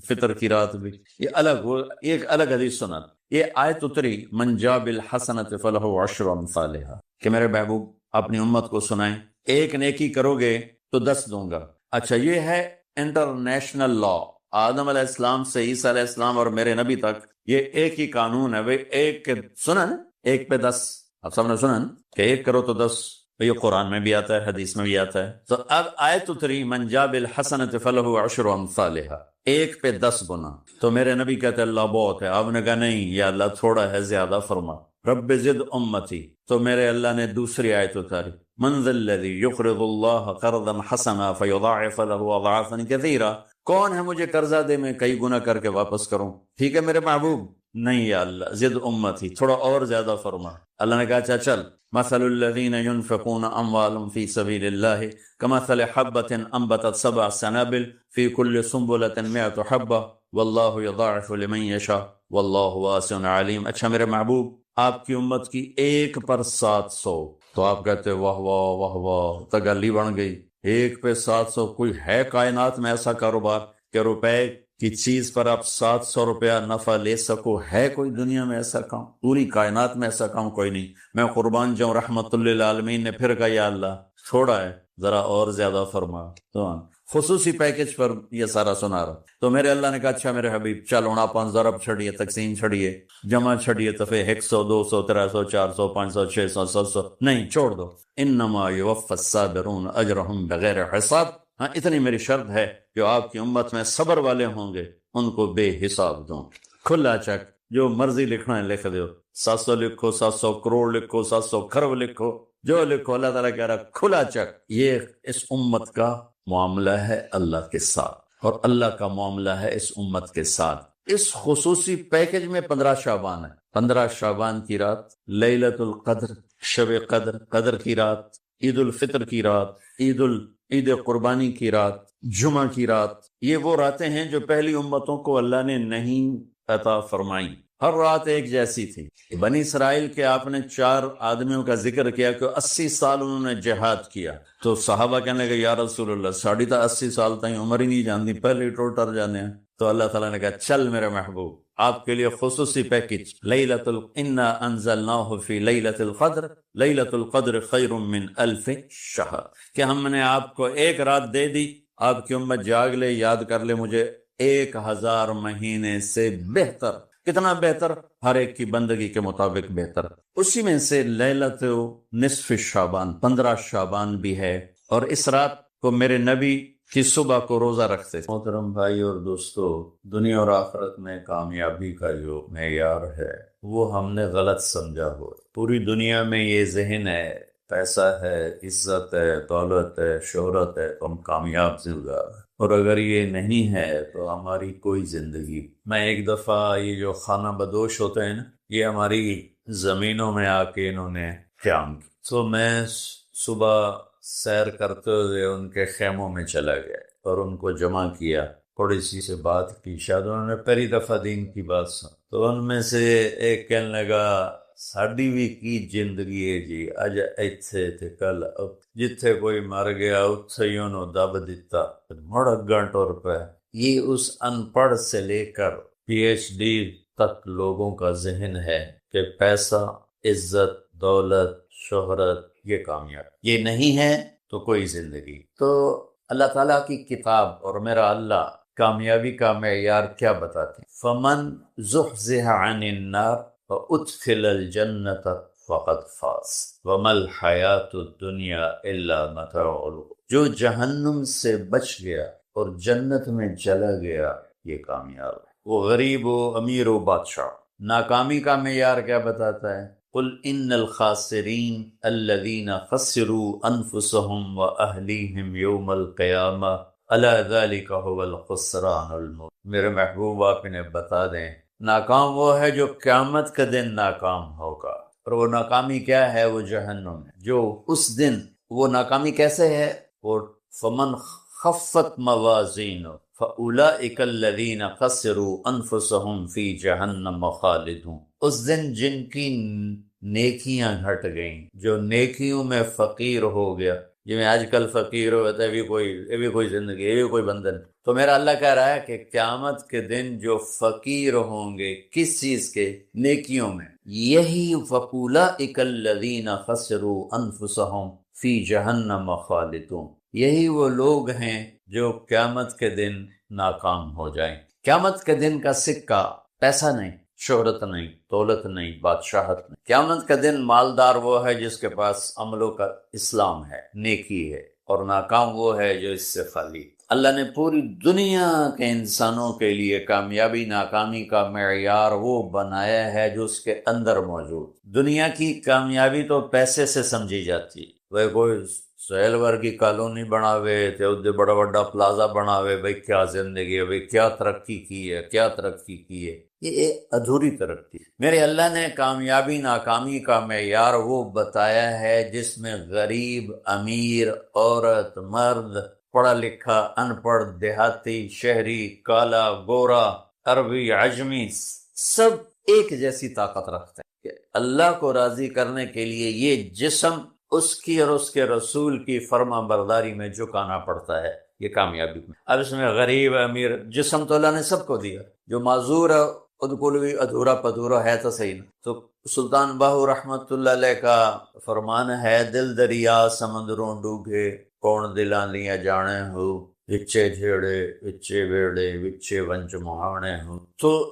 فطر کی رات بھی، یہ الگ، وہ ایک الگ حدیث سناتا۔ یہ آیت اتری من جاء بالحسنۃ فلہ عشر امثالھا، کہ میرے محبوب اپنی امت کو سنائیں، ایک نیکی کرو گے تو 10 دوں گا۔ اچھا، یہ ہے انٹرنیشنل لا، آدم علیہ السلام سے عیسیٰ علیہ السلام اور میرے نبی تک یہ ایک ہی قانون ہے بھائی، ایک کے سنا نا، ایک پہ 10، آپ سب نے سنا نا کہ ایک کرو تو 10، یہ قرآن میں بھی آتا ہے، حدیث میں بھی آتا ہے۔ تو اب آیت اتری من جاء بالحسنۃ فلہ عشر امثالھا، ایک پہ 10 گنا۔ تو میرے نبی کہتے اللہ بہت ہے، آپ نے کہا نہیں یا اللہ تھوڑا ہے، زیادہ فرما، رب زد امتی۔ تو میرے اللہ نے دوسری آیت اتاری من ذا الذی یقرض اللہ قرضا حسنا فیضاعف له اضعافا کثیرا، کون ہے مجھے قرضہ دے میں کئی گنا کر کے واپس کروں؟ ٹھیک ہے میرے محبوب، نہیں یا اللہ زد امتی، تھوڑا اور زیادہ فرما۔ اللہ نے کہا اچھا چل، مثل الذین ينفقون اموالهم فی سبیل اللہ کمثل حبۃ انبتت 7 سنابل فی کل سنبلۃ 100 حبۃ واللہ یضاعف لمن یشاء واللہ واسع علیم۔ اچھا میرے محبوب، آپ کی امت کی 1 پر 700، تو آپ کہتے واہ واہ واہ واہ، تگلی بن گئی، 1 پہ 700۔ کوئی ہے کائنات میں ایسا کاروبار کہ روپے کی چیز پر آپ 700 روپیہ نفع لے سکو؟ ہے کوئی دنیا میں ایسا کام؟ پوری کائنات میں ایسا کام کوئی نہیں۔ میں قربان جاؤں، رحمت للعالمین نے پھر کہا یا اللہ تھوڑا ہے، ذرا اور زیادہ فرما۔ تو خصوصی پیکج پر یہ سارا سنا رہا۔ تو میرے اللہ نے کہا اچھا میرے حبیب چل ہوں آپ ضرب چھڑیے، تقسیم چھڑیے، جمع چھڑیے، تفے 100 200 300 400 500 600 700، نہیں چھوڑ دو، انما یوفی الصابرون اجرہم بغیر حساب۔ ہاں اتنی میری شرط ہے، جو آپ کی امت میں صبر والے ہوں گے ان کو بے حساب دوں۔ کھلا چیک، جو مرضی لکھنا ہے لکھ دو، 700 لکھو، 700 کروڑ لکھو، 700 کھرب لکھو، جو لکھو، اللہ تعالیٰ کہہ رہا کھلا چیک۔ یہ اس امت کا معاملہ ہے اللہ کے ساتھ، اور اللہ کا معاملہ ہے اس امت کے ساتھ۔ اس خصوصی پیکج میں 15 شعبان ہے۔ 15 شعبان کی رات، لیلۃ القدر، شب قدر، قدر کی رات، عید الفطر کی رات، عید قربانی کی رات، جمعہ کی رات، یہ وہ راتیں ہیں جو پہلی امتوں کو اللہ نے نہیں عطا فرمائیں۔ ہر رات ایک جیسی تھی۔ بنی اسرائیل کے آپ نے 4 آدمیوں کا ذکر کیا کہ 80 سال انہوں نے جہاد کیا، تو صحابہ کہنے لگے یا رسول اللہ ساڑھی تا 80 سال تک عمر ہی نہیں جانتی، پہلے ہی ٹوٹر جانے ہیں۔ تو اللہ تعالیٰ نے کہا چل میرے محبوب، آپ کے لیے خصوصی پیکج، انا انزلناہ فی لیلۃ القدر، لیلۃ القدر خیر من 1000 شہر، کہ ہم نے آپ کو ایک رات دے دی، آپ کی امت جاگ لے، یاد کر لے مجھے، 1000 مہینے سے بہتر۔ کتنا بہتر؟ ہر ایک کی بندگی کے مطابق بہتر۔ اسی میں سے لیلۃ نصف شعبان، 15 شعبان بھی ہے، اور اس رات کو میرے نبی کی صبح کو روزہ رکھتے تھے۔ محترم بھائی اور دوستو، دنیا اور آخرت میں کامیابی کا جو معیار ہے وہ ہم نے غلط سمجھا ہو۔ پوری دنیا میں یہ ذہن ہے پیسہ ہے، عزت ہے، دولت ہے، شہرت ہے تو ہم کامیاب زندگار ہیں، اور اگر یہ نہیں ہے تو ہماری کوئی زندگی۔ میں ایک دفعہ یہ جو خانہ بدوش ہوتے ہیں نا، یہ ہماری زمینوں میں آ کے انہوں نے قیام کی، تو میں صبح سیر کرتے ہوئے ان کے خیموں میں چلا گیا اور ان کو جمع کیا، تھوڑی سی سے بات کی، شاید انہوں نے پہلی دفعہ دین کی بات سن، تو ان میں سے ایک کہنے لگا ساڈی بھی کی زندگی ہے جی، اج ایتھے تے کل جتھے کوئی مر گیا اتھے ہی انہوں دب دیتا، مڑ اگاں ٹر پہ۔ یہ اس ان پڑھ سے لے کر پی ایچ ڈی تک لوگوں کا ذہن ہے کہ پیسہ، عزت، دولت، شہرت یہ کامیاب، یہ نہیں ہے تو کوئی زندگی۔ تو اللہ تعالیٰ کی کتاب اور میرا اللہ کامیابی کا معیار کیا بتاتے ہیں؟ فمن زحزح عن النار وادخل الجنت فقد فاز وما الحیات الدنیا الا متاع الغرور۔ جو جہنم سے بچ گیا اور جنت میں چلا گیا یہ کامیاب ہے۔ وہ غریب و امیر و بادشاہ۔ ناکامی کا معیار کیا بتاتا ہے؟ قل ان الخاسرین الذین خسروا انفسهم واہلیہم یوم القیامہ الا ذلک هو الخسران المبین۔ میرے محبوب آپ انہیں بتا دیں ناکام وہ ہے جو قیامت کا دن ناکام ہوگا، اور وہ ناکامی کیا ہے؟ وہ جہنم ہے۔ جو اس دن وہ ناکامی کیسے ہے؟ وہ فمن خفت موازین فاولئک الذین خسروا انفسهم فی جہنم خالدون۔ اس دن جن کی نیکیاں گھٹ گئیں، جو نیکیوں میں فقیر ہو گیا، جو میں آج کل فقیر ہو ہے یہ بھی کوئی زندگی، یہ بھی کوئی بندن۔ تو میرا اللہ کہہ رہا ہے کہ قیامت کے دن جو فقیر ہوں گے کس چیز کے؟ نیکیوں میں۔ یہی فاولئک الذین خسروا انفسهم فی جہنم خالدون، یہی وہ لوگ ہیں جو قیامت کے دن ناکام ہو جائیں۔ قیامت کے دن کا سکہ پیسہ نہیں، شہرت نہیں، دولت نہیں، بادشاہت نہیں۔ قیامت کا دن مالدار وہ ہے جس کے پاس عملوں کا اسلام ہے، نیکی ہے، اور ناکام وہ ہے جو اس سے خالی۔ اللہ نے پوری دنیا کے انسانوں کے لیے کامیابی ناکامی کا معیار وہ بنایا ہے جو اس کے اندر موجود۔ دنیا کی کامیابی تو پیسے سے سمجھی جاتی ہے، وہ کوئی سہیل ورگی کالونی بناوے تے بڑا بڑا پلازا بناوے، بھائی کیا زندگی ہے، بھائی کیا ترقی کی ہے، کیا ترقی کی ہے۔ یہ ادھوری ترقی۔ میرے اللہ نے کامیابی ناکامی کا معیار وہ بتایا ہے جس میں غریب، امیر، عورت، مرد، پڑھا لکھا، ان پڑھ، دیہاتی، شہری، کالا، گورا، عربی، عجمی، سب ایک جیسی طاقت رکھتے ہیں کہ اللہ کو راضی کرنے کے لیے یہ جسم اس کی اور اس کے رسول کی فرما برداری میں جھکانا پڑتا ہے۔ یہ کامیابی میں اب اس میں غریب، امیر، جسم تو اللہ نے سب کو دیا، جو معذور ہے ان کو بھی ادھورا پدھورا ہے تو صحیح نا۔ تو سلطان باہو رحمت اللہ علیہ کا فرمان ہے دل دریا سمندروں ڈوبے کون دلاں لیا جانے ہو، وچے جھیڑے وچے بیڑے وچے ونج مہانے ہو۔ تو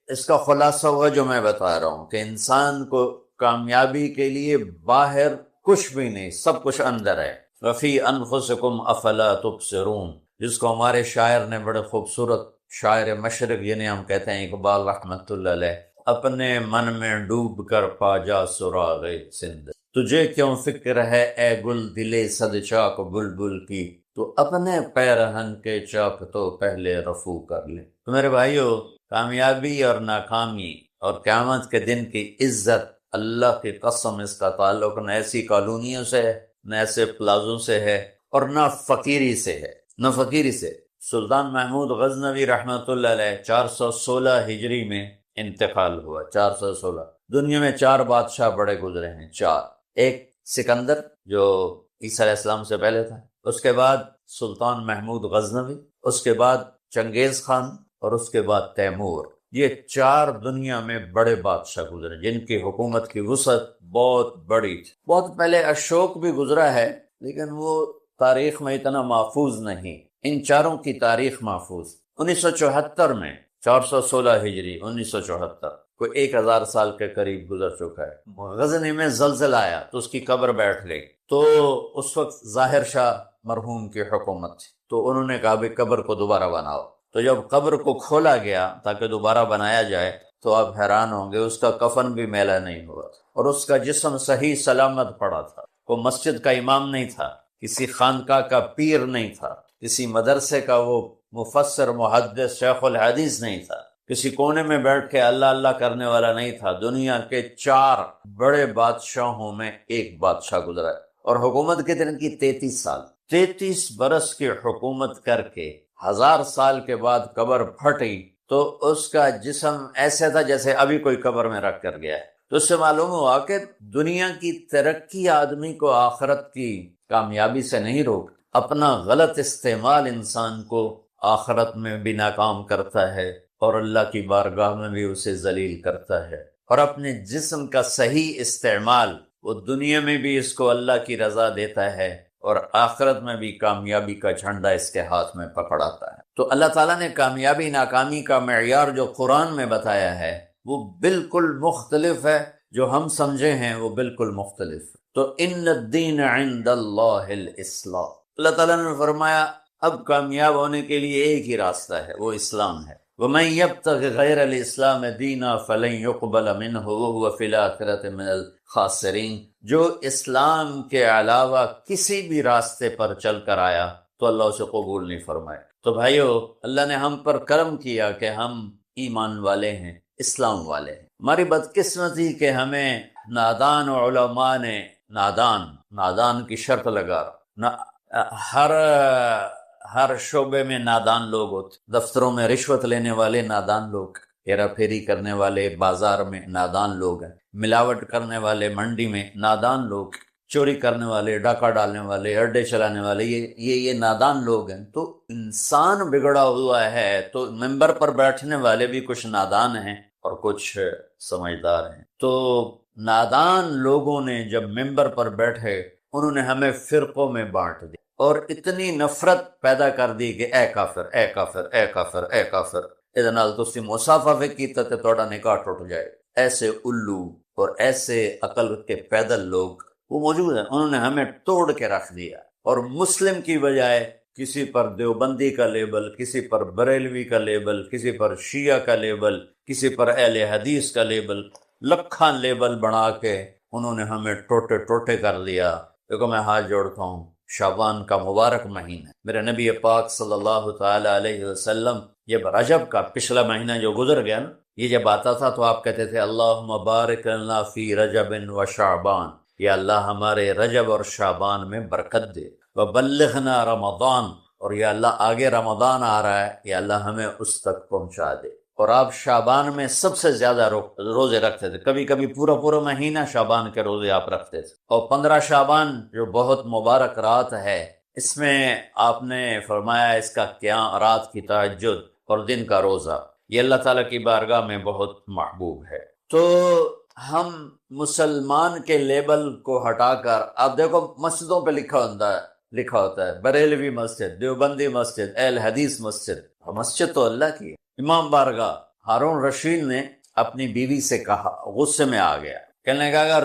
اس کا خلاصہ ہوا جو میں بتا رہا ہوں کہ انسان کو کامیابی کے لیے باہر کچھ بھی نہیں، سب کچھ اندر ہے۔ وفی انفسکم افلا تبصرون، جس کو ہمارے شاعر نے بڑے خوبصورت، شاعر مشرق جنہیں ہم کہتے ہیں اقبال رحمت اللہ علیہ، اپنے من میں ڈوب کر پا جا سراغ سند، تجھے کیوں فکر ہے اے گل دلے صد چاک بلبل کی، تو اپنے پیرہن کے چاک تو پہلے رفو کر لے۔ تو میرے بھائیو، کامیابی اور ناکامی اور قیامت کے دن کی عزت، اللہ کی قسم اس کا تعلق نہ ایسی کالونیوں سے ہے، نہ ایسے پلازوں سے ہے، اور نہ فقیری سے ہے، نہ فقیری سے۔ سلطان محمود غزنوی رحمۃ اللہ علیہ 416 ہجری میں انتقال ہوا۔ 416 دنیا میں 4 بادشاہ بڑے گزرے ہیں، 4۔ ایک سکندر جو عیسیٰ علیہ السلام سے پہلے تھا، اس کے بعد سلطان محمود غزنوی، اس کے بعد چنگیز خان، اور اس کے بعد تیمور۔ یہ 4 دنیا میں بڑے بادشاہ گزرے جن کی حکومت کی وسعت بہت بڑی تھی۔ بہت پہلے اشوک بھی گزرا ہے لیکن وہ تاریخ میں اتنا محفوظ نہیں، ان 4 کی تاریخ محفوظ۔ 1974 میں 416 ہجری 1974 کوئی 1000 سال کے قریب گزر چکا ہے، غزنی میں زلزلہ آیا تو اس کی قبر بیٹھ گئی۔ تو اس وقت ظاہر شاہ مرحوم کی حکومت تھی، تو انہوں نے کہا بھی قبر کو دوبارہ بناؤ۔ تو جب قبر کو کھولا گیا تاکہ دوبارہ بنایا جائے تو آپ حیران ہوں گے، اس کا کفن بھی میلا نہیں ہوا اور اس کا جسم صحیح سلامت پڑا تھا۔ وہ مسجد کا امام نہیں تھا، کسی خانقاہ کا پیر نہیں تھا، کسی مدرسے کا وہ مفسر محدث شیخ الحدیث نہیں تھا، کسی کونے میں بیٹھ کے اللہ اللہ کرنے والا نہیں تھا۔ دنیا کے 4 بڑے بادشاہوں میں ایک بادشاہ گزرا ہے، اور حکومت کے دن کی 33 سال، 33 برس کی حکومت کر کے 1000 سال کے بعد قبر پھٹی تو اس کا جسم ایسے تھا جیسے ابھی کوئی قبر میں رکھ کر گیا ہے۔ تو اس سے معلوم ہوا کہ دنیا کی ترقی آدمی کو آخرت کی کامیابی سے نہیں روک، اپنا غلط استعمال انسان کو آخرت میں بھی ناکام کرتا ہے اور اللہ کی بارگاہ میں بھی اسے ذلیل کرتا ہے۔ اور اپنے جسم کا صحیح استعمال وہ دنیا میں بھی اس کو اللہ کی رضا دیتا ہے اور آخرت میں بھی کامیابی کا جھنڈا اس کے ہاتھ میں پکڑاتا ہے۔ تو اللہ تعالیٰ نے کامیابی ناکامی کا معیار جو قرآن میں بتایا ہے وہ بالکل مختلف ہے، جو ہم سمجھے ہیں وہ بالکل مختلف ہے۔ تو ان الدین عند اللہ الاسلام، اللہ تعالیٰ نے فرمایا اب کامیاب ہونے کے لیے ایک ہی راستہ ہے، وہ اسلام ہے۔ وَمَن يَبْتَغِ غَيْرَ الْإِسْلَامِ دِينًا فَلَن يُقْبَلَ مِنْهُ وَهُوَ فِي الْآخِرَةِ مِنَ الْخَاسِرِينَ، جو اسلام کے علاوہ کسی بھی راستے پر چل کر آیا تو اللہ اسے قبول نہیں فرمائے۔ تو بھائیو، اللہ نے ہم پر کرم کیا کہ ہم ایمان والے ہیں، اسلام والے ہیں۔ ہماری بدقسمتی کہ ہمیں نادان علماء نے نادان کی شرط لگا ہر شعبے میں نادان لوگ ہوتے، دفتروں میں رشوت لینے والے نادان لوگ، ہیرا پھیری کرنے والے بازار میں نادان لوگ ہیں، ملاوٹ کرنے والے منڈی میں نادان لوگ، چوری کرنے والے، ڈاکہ ڈالنے والے، اڈے چلانے والے، یہ نادان لوگ ہیں۔ تو انسان بگڑا ہوا ہے، تو ممبر پر بیٹھنے والے بھی کچھ نادان ہیں اور کچھ سمجھدار ہیں۔ تو نادان لوگوں نے جب ممبر پر بیٹھے، انہوں نے ہمیں فرقوں میں بانٹ دی اور اتنی نفرت پیدا کر دی کہ اے کافر، اے کافر، اے کافر، اے کافر، ادھر نال تسی مصافحہ کیتا تے تہاڈا نکاح ٹوٹ جائے۔ ایسے الو اور ایسے عقل کے پیدل لوگ وہ موجود ہیں، انہوں نے ہمیں توڑ کے رکھ دیا، اور مسلم کی بجائے کسی پر دیوبندی کا لیبل، کسی پر بریلوی کا لیبل، کسی پر شیعہ کا لیبل، کسی پر اہل حدیث کا لیبل، لکھاں لیبل بنا کے انہوں نے ہمیں ٹوٹے ٹوٹے کر دیا۔ دیکھو، میں ہاتھ جوڑتا ہوں، شعبان کا مبارک مہینہ، میرے نبی پاک صلی اللہ تعالی علیہ وسلم، یہ رجب کا پچھلا مہینہ جو گزر گیا نا، یہ جب آتا تھا تو آپ کہتے تھے اللہم بارک لنا فی رجب و شعبان، یا اللہ ہمارے رجب اور شعبان میں برکت دے، وبلغنا رمضان، اور یا اللہ آگے رمضان آ رہا ہے، یا اللہ ہمیں اس تک پہنچا دے۔ اور آپ شعبان میں سب سے زیادہ روزے رکھتے تھے، کبھی کبھی پورا مہینہ شعبان کے روزے آپ رکھتے تھے۔ اور 15 شعبان جو بہت مبارک رات ہے، اس میں آپ نے فرمایا اس کا قیام، رات کی تہجد اور دن کا روزہ، یہ اللہ تعالیٰ کی بارگاہ میں بہت محبوب ہے۔ تو ہم مسلمان کے لیبل کو ہٹا کر، آپ دیکھو مسجدوں پہ لکھا ہوتا ہے بریلوی مسجد، دیوبندی مسجد، اہل حدیث مسجد۔ مسجد تو اللہ کی ہے۔ امام بارگاہ ہارون رشید نے اپنی بیوی سے کہا، غصے میں آ گیا، کہنے لگا اگر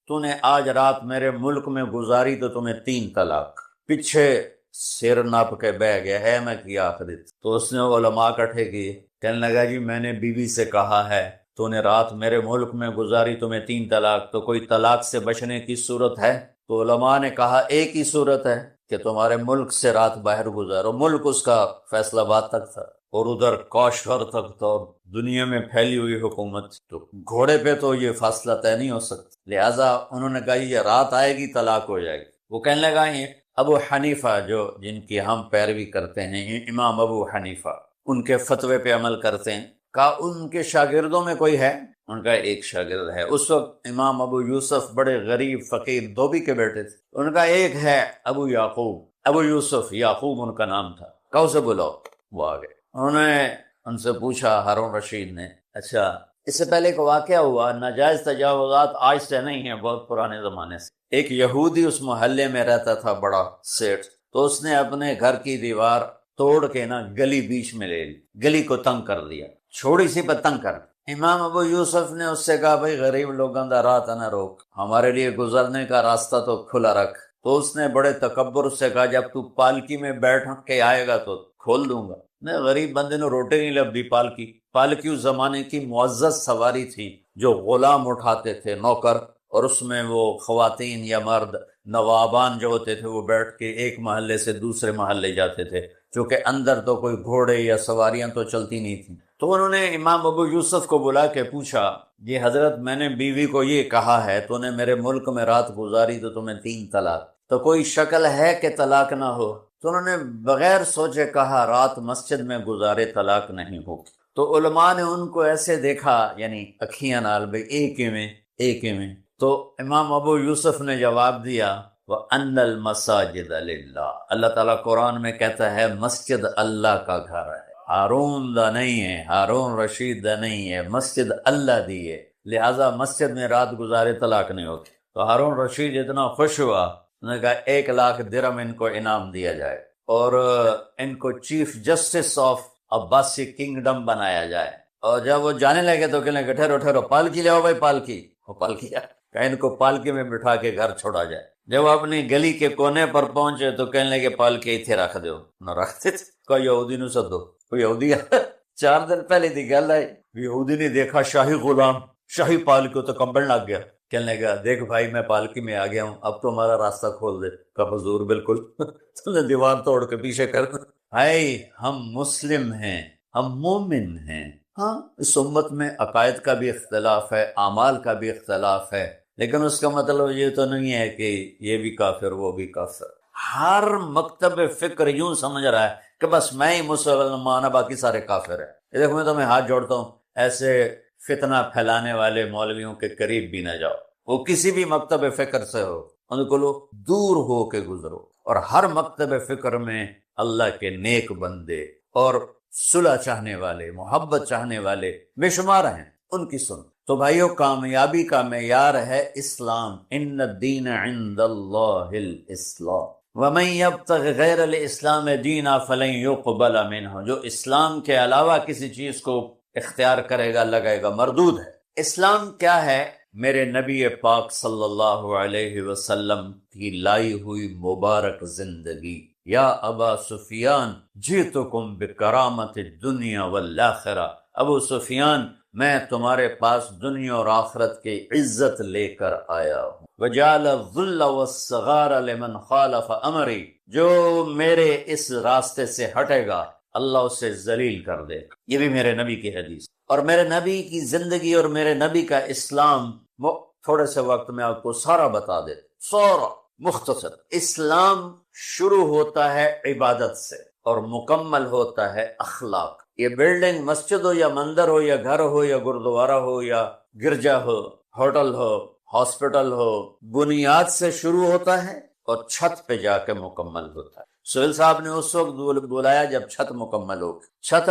تو نے آج رات میرے ملک میں گزاری تو تمہیں 3 طلاق۔ پیچھے سر ناپ کے بہ گیا، ہے میں کیا آخری؟ تو اس نے علماء اکٹھے کیے، کہنے لگا جی میں نے بیوی سے کہا ہے تو نے رات میرے ملک میں گزاری تمہیں 3 طلاق، تو کوئی طلاق سے بچنے کی صورت ہے؟ تو علماء نے کہا ایک ہی صورت ہے کہ تمہارے ملک سے رات باہر گزارو۔ ملک اس کا فیصلہ آباد تک تھا اور ادھر کاشغر تک تھا، اور دنیا میں پھیلی ہوئی حکومت، تو گھوڑے پہ تو یہ فاصلہ طے نہیں ہو سکتا، لہٰذا انہوں نے کہا یہ رات آئے گی طلاق ہو جائے گی۔ وہ کہنے لگا یہ ابو حنیفہ جن کی ہم پیروی کرتے ہیں، امام ابو حنیفہ، ان کے فتوے پہ عمل کرتے ہیں، کہا ان کے شاگردوں میں کوئی ہے؟ ان کا ایک شاگرد ہے۔ اس وقت امام ابو یوسف بڑے غریب فقیر دھوبی کے بیٹے تھے، ان کا ایک ہے ابو یعقوب، ابو یوسف یعقوب ان کا نام تھا، کہا اسے بلاؤ۔ وہ آ گئے، انہوں نے ان سے پوچھا ہارون رشید نے، اچھا اس سے پہلے ایک واقعہ ہوا، ناجائز تجاوزات آج سے نہیں ہیں، بہت پرانے زمانے سے۔ ایک یہودی اس محلے میں رہتا تھا، بڑا سیٹ، تو اس نے اپنے گھر کی دیوار توڑ کے گلی بیچ میں لے لی، گلی کو تنگ کر دیا، چھوڑی سی پر تنگ کر۔ امام ابو یوسف نے اس سے کہا بھائی غریب لوگوں کا راہ نہ روک، ہمارے لیے گزرنے کا راستہ تو کھلا رکھ۔ تو اس نے بڑے تکبر سے کہا جب تو پالکی میں بیٹھ کے آئے گا تو کھول دوں گا۔ میں غریب بندے نے روٹی نہیں لبھی پالکی اس زمانے کی معزز سواری تھی جو غلام اٹھاتے تھے، نوکر، اور اس میں وہ خواتین یا مرد نوابان جو ہوتے تھے وہ بیٹھ کے ایک محلے سے دوسرے محلے جاتے تھے، چونکہ اندر تو کوئی گھوڑے یا سواریاں تو چلتی نہیں تھیں۔ تو انہوں نے امام ابو یوسف کو بلا کے پوچھا یہ حضرت میں نے بیوی کو یہ کہا ہے تو نے میرے ملک میں رات گزاری تو تمہیں 3 طلاق، تو کوئی شکل ہے کہ طلاق نہ ہو؟ تو انہوں نے بغیر سوچے کہا رات مسجد میں گزارے طلاق نہیں ہوگی۔ تو علماء نے ان کو ایسے دیکھا، یعنی اکھیاں نال بھئی ایک ہی میں۔ تو امام ابو یوسف نے جواب دیا وَأَنَّ الْمَسَاجِدَ لِلَّهِ، اللہ تعالیٰ قرآن میں کہتا ہے مسجد اللہ کا گھر ہے، ہارون دا نہیں ہے، ہارون رشید دا نہیں ہے، مسجد اللہ دی ہے، لہٰذا مسجد میں رات گزارے طلاق نہیں ہوتی۔ تو ہارون رشید اتنا خوش ہوا انہوں نے کہا 1,00,000 درہم ان کو انعام دیا جائے اور ان کو chief justice of Abbasi kingdom بنایا جائے. اور جب وہ جانے لگے تو کہنے لگے ٹھہرو ٹھہرو، پالکی لیاؤ بھائی، پالکی. وہ پالکی کہ ان کو پالکی میں بٹھا کے گھر چھوڑا جائے. جب وہ اپنی گلی کے کونے پر پہنچے تو کہنے لگے پالکی اتھے رکھ دو. نہ رکھتے تھے. کوئی یہودی نو سدو. کوئی یہودی 4 دن پہلے دی گل ہے، یہودی نے دیکھا شاہی غلام شاہی پالکی تو کمبل لگ گیا. کہنے لگا دیکھ بھائی میں پالکی میں آ گیا ہوں، اب تو ہمارا راستہ کھول دے. کہا حضور بالکل. تم نے دیوار توڑ کے پیچھے کر دیا. بھائی ہم مسلم ہیں، ہم مومن ہیں. ہاں اس امت میں عقائد کا بھی اختلاف ہے، اعمال کا بھی اختلاف ہے، لیکن اس کا مطلب یہ تو نہیں ہے کہ یہ بھی کافر وہ بھی کافر. ہر مکتب فکر یوں سمجھ رہا ہے کہ بس میں ہی مسلمان، باقی سارے کافر ہیں. یہ دیکھو میں تمہیں ہاتھ جوڑتا ہوں، ایسے فتنہ پھیلانے والے مولویوں کے قریب بھی نہ جاؤ. وہ کسی بھی مکتب فکر سے ہو، ان کو لو دور ہو کے گزرو. اور ہر مکتب فکر میں اللہ کے نیک بندے اور صلح چاہنے والے، محبت چاہنے والے بے شمار ہیں، ان کی سن. تو بھائیو کامیابی کا معیار ہے اسلام. ان الدین عند اللہ الاسلام ومن یبتغ غیر الاسلام دینا فلن یقبل منہ. جو اسلام کے علاوہ کسی چیز کو اختیار کرے گا اللہ کہے گا مردود ہے. اسلام کیا ہے؟ میرے نبی پاک صلی اللہ علیہ وسلم کی لائی ہوئی مبارک زندگی. یا ابا سفیان جئتکم بکرامت الدنیا والآخرہ. ابو سفیان میں تمہارے پاس دنیا اور آخرت کی عزت لے کر آیا ہوں. وجعل الذل والصغار لمن خالف امری. جو میرے اس راستے سے ہٹے گا اللہ اسے ذلیل کر دے. یہ بھی میرے نبی کی حدیث. اور میرے نبی کی زندگی اور میرے نبی کا اسلام تھوڑے سے وقت میں آپ کو سارا بتا دے. سارا مختصر. اسلام شروع ہوتا ہے عبادت سے اور مکمل ہوتا ہے اخلاق. یہ بلڈنگ مسجد ہو یا مندر ہو یا گھر ہو یا گردوارہ ہو یا گرجا ہو، ہوٹل ہو، ہاسپٹل ہو، بنیاد سے شروع ہوتا ہے اور چھت پہ جا کے مکمل ہوتا ہے. سہیل صاحب نے اس وقت بلایا جب چھت مکمل ہو. چھت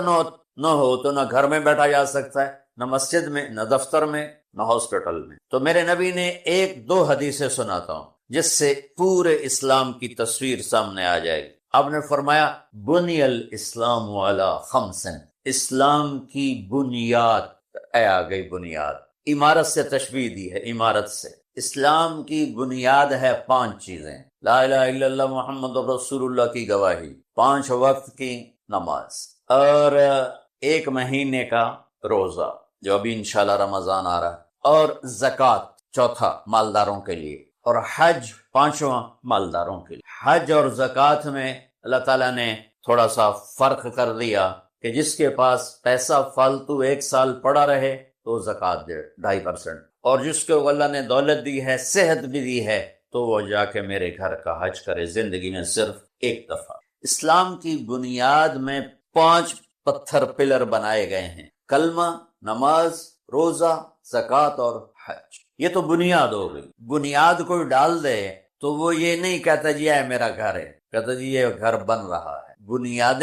نہ ہو تو نہ گھر میں بیٹھا جا سکتا ہے، نہ مسجد میں، نہ دفتر میں، نہ ہاسپٹل میں. تو میرے نبی نے 1-2 حدیثیں سناتا ہوں جس سے پورے اسلام کی تصویر سامنے آ جائے گی. آپ نے فرمایا بنی الاسلام علی 5. اسلام کی بنیاد آ گئی. بنیاد عمارت سے تشبیہ دی ہے، عمارت سے. اسلام کی بنیاد ہے 5 چیزیں. لا الہ الا اللہ محمد رسول اللہ کی گواہی، 5 وقت کی نماز، اور 1 مہینے کا روزہ جو ابھی انشاءاللہ رمضان آ رہا ہے، اور زکوٰۃ 4 مالداروں کے لیے، اور حج 5واں مالداروں کے لیے. حج اور زکوٰۃ میں اللہ تعالیٰ نے تھوڑا سا فرق کر دیا کہ جس کے پاس پیسہ فالتو 1 سال پڑا رہے تو زکوٰۃ دے 2.5%، اور جس کو اللہ نے دولت دی ہے، صحت بھی دی ہے، تو وہ جا کے میرے گھر کا حج کرے زندگی میں صرف 1 دفعہ. اسلام کی بنیاد میں 5 پتھر پلر بنائے گئے ہیں: کلمہ، نماز، روزہ، زکوٰۃ اور حج. یہ تو بنیاد ہو گئی. بنیاد کوئی ڈال دے تو وہ یہ نہیں کہتا جی یہ میرا گھر ہے، کہتا جی یہ گھر بن رہا ہے. بنیادیں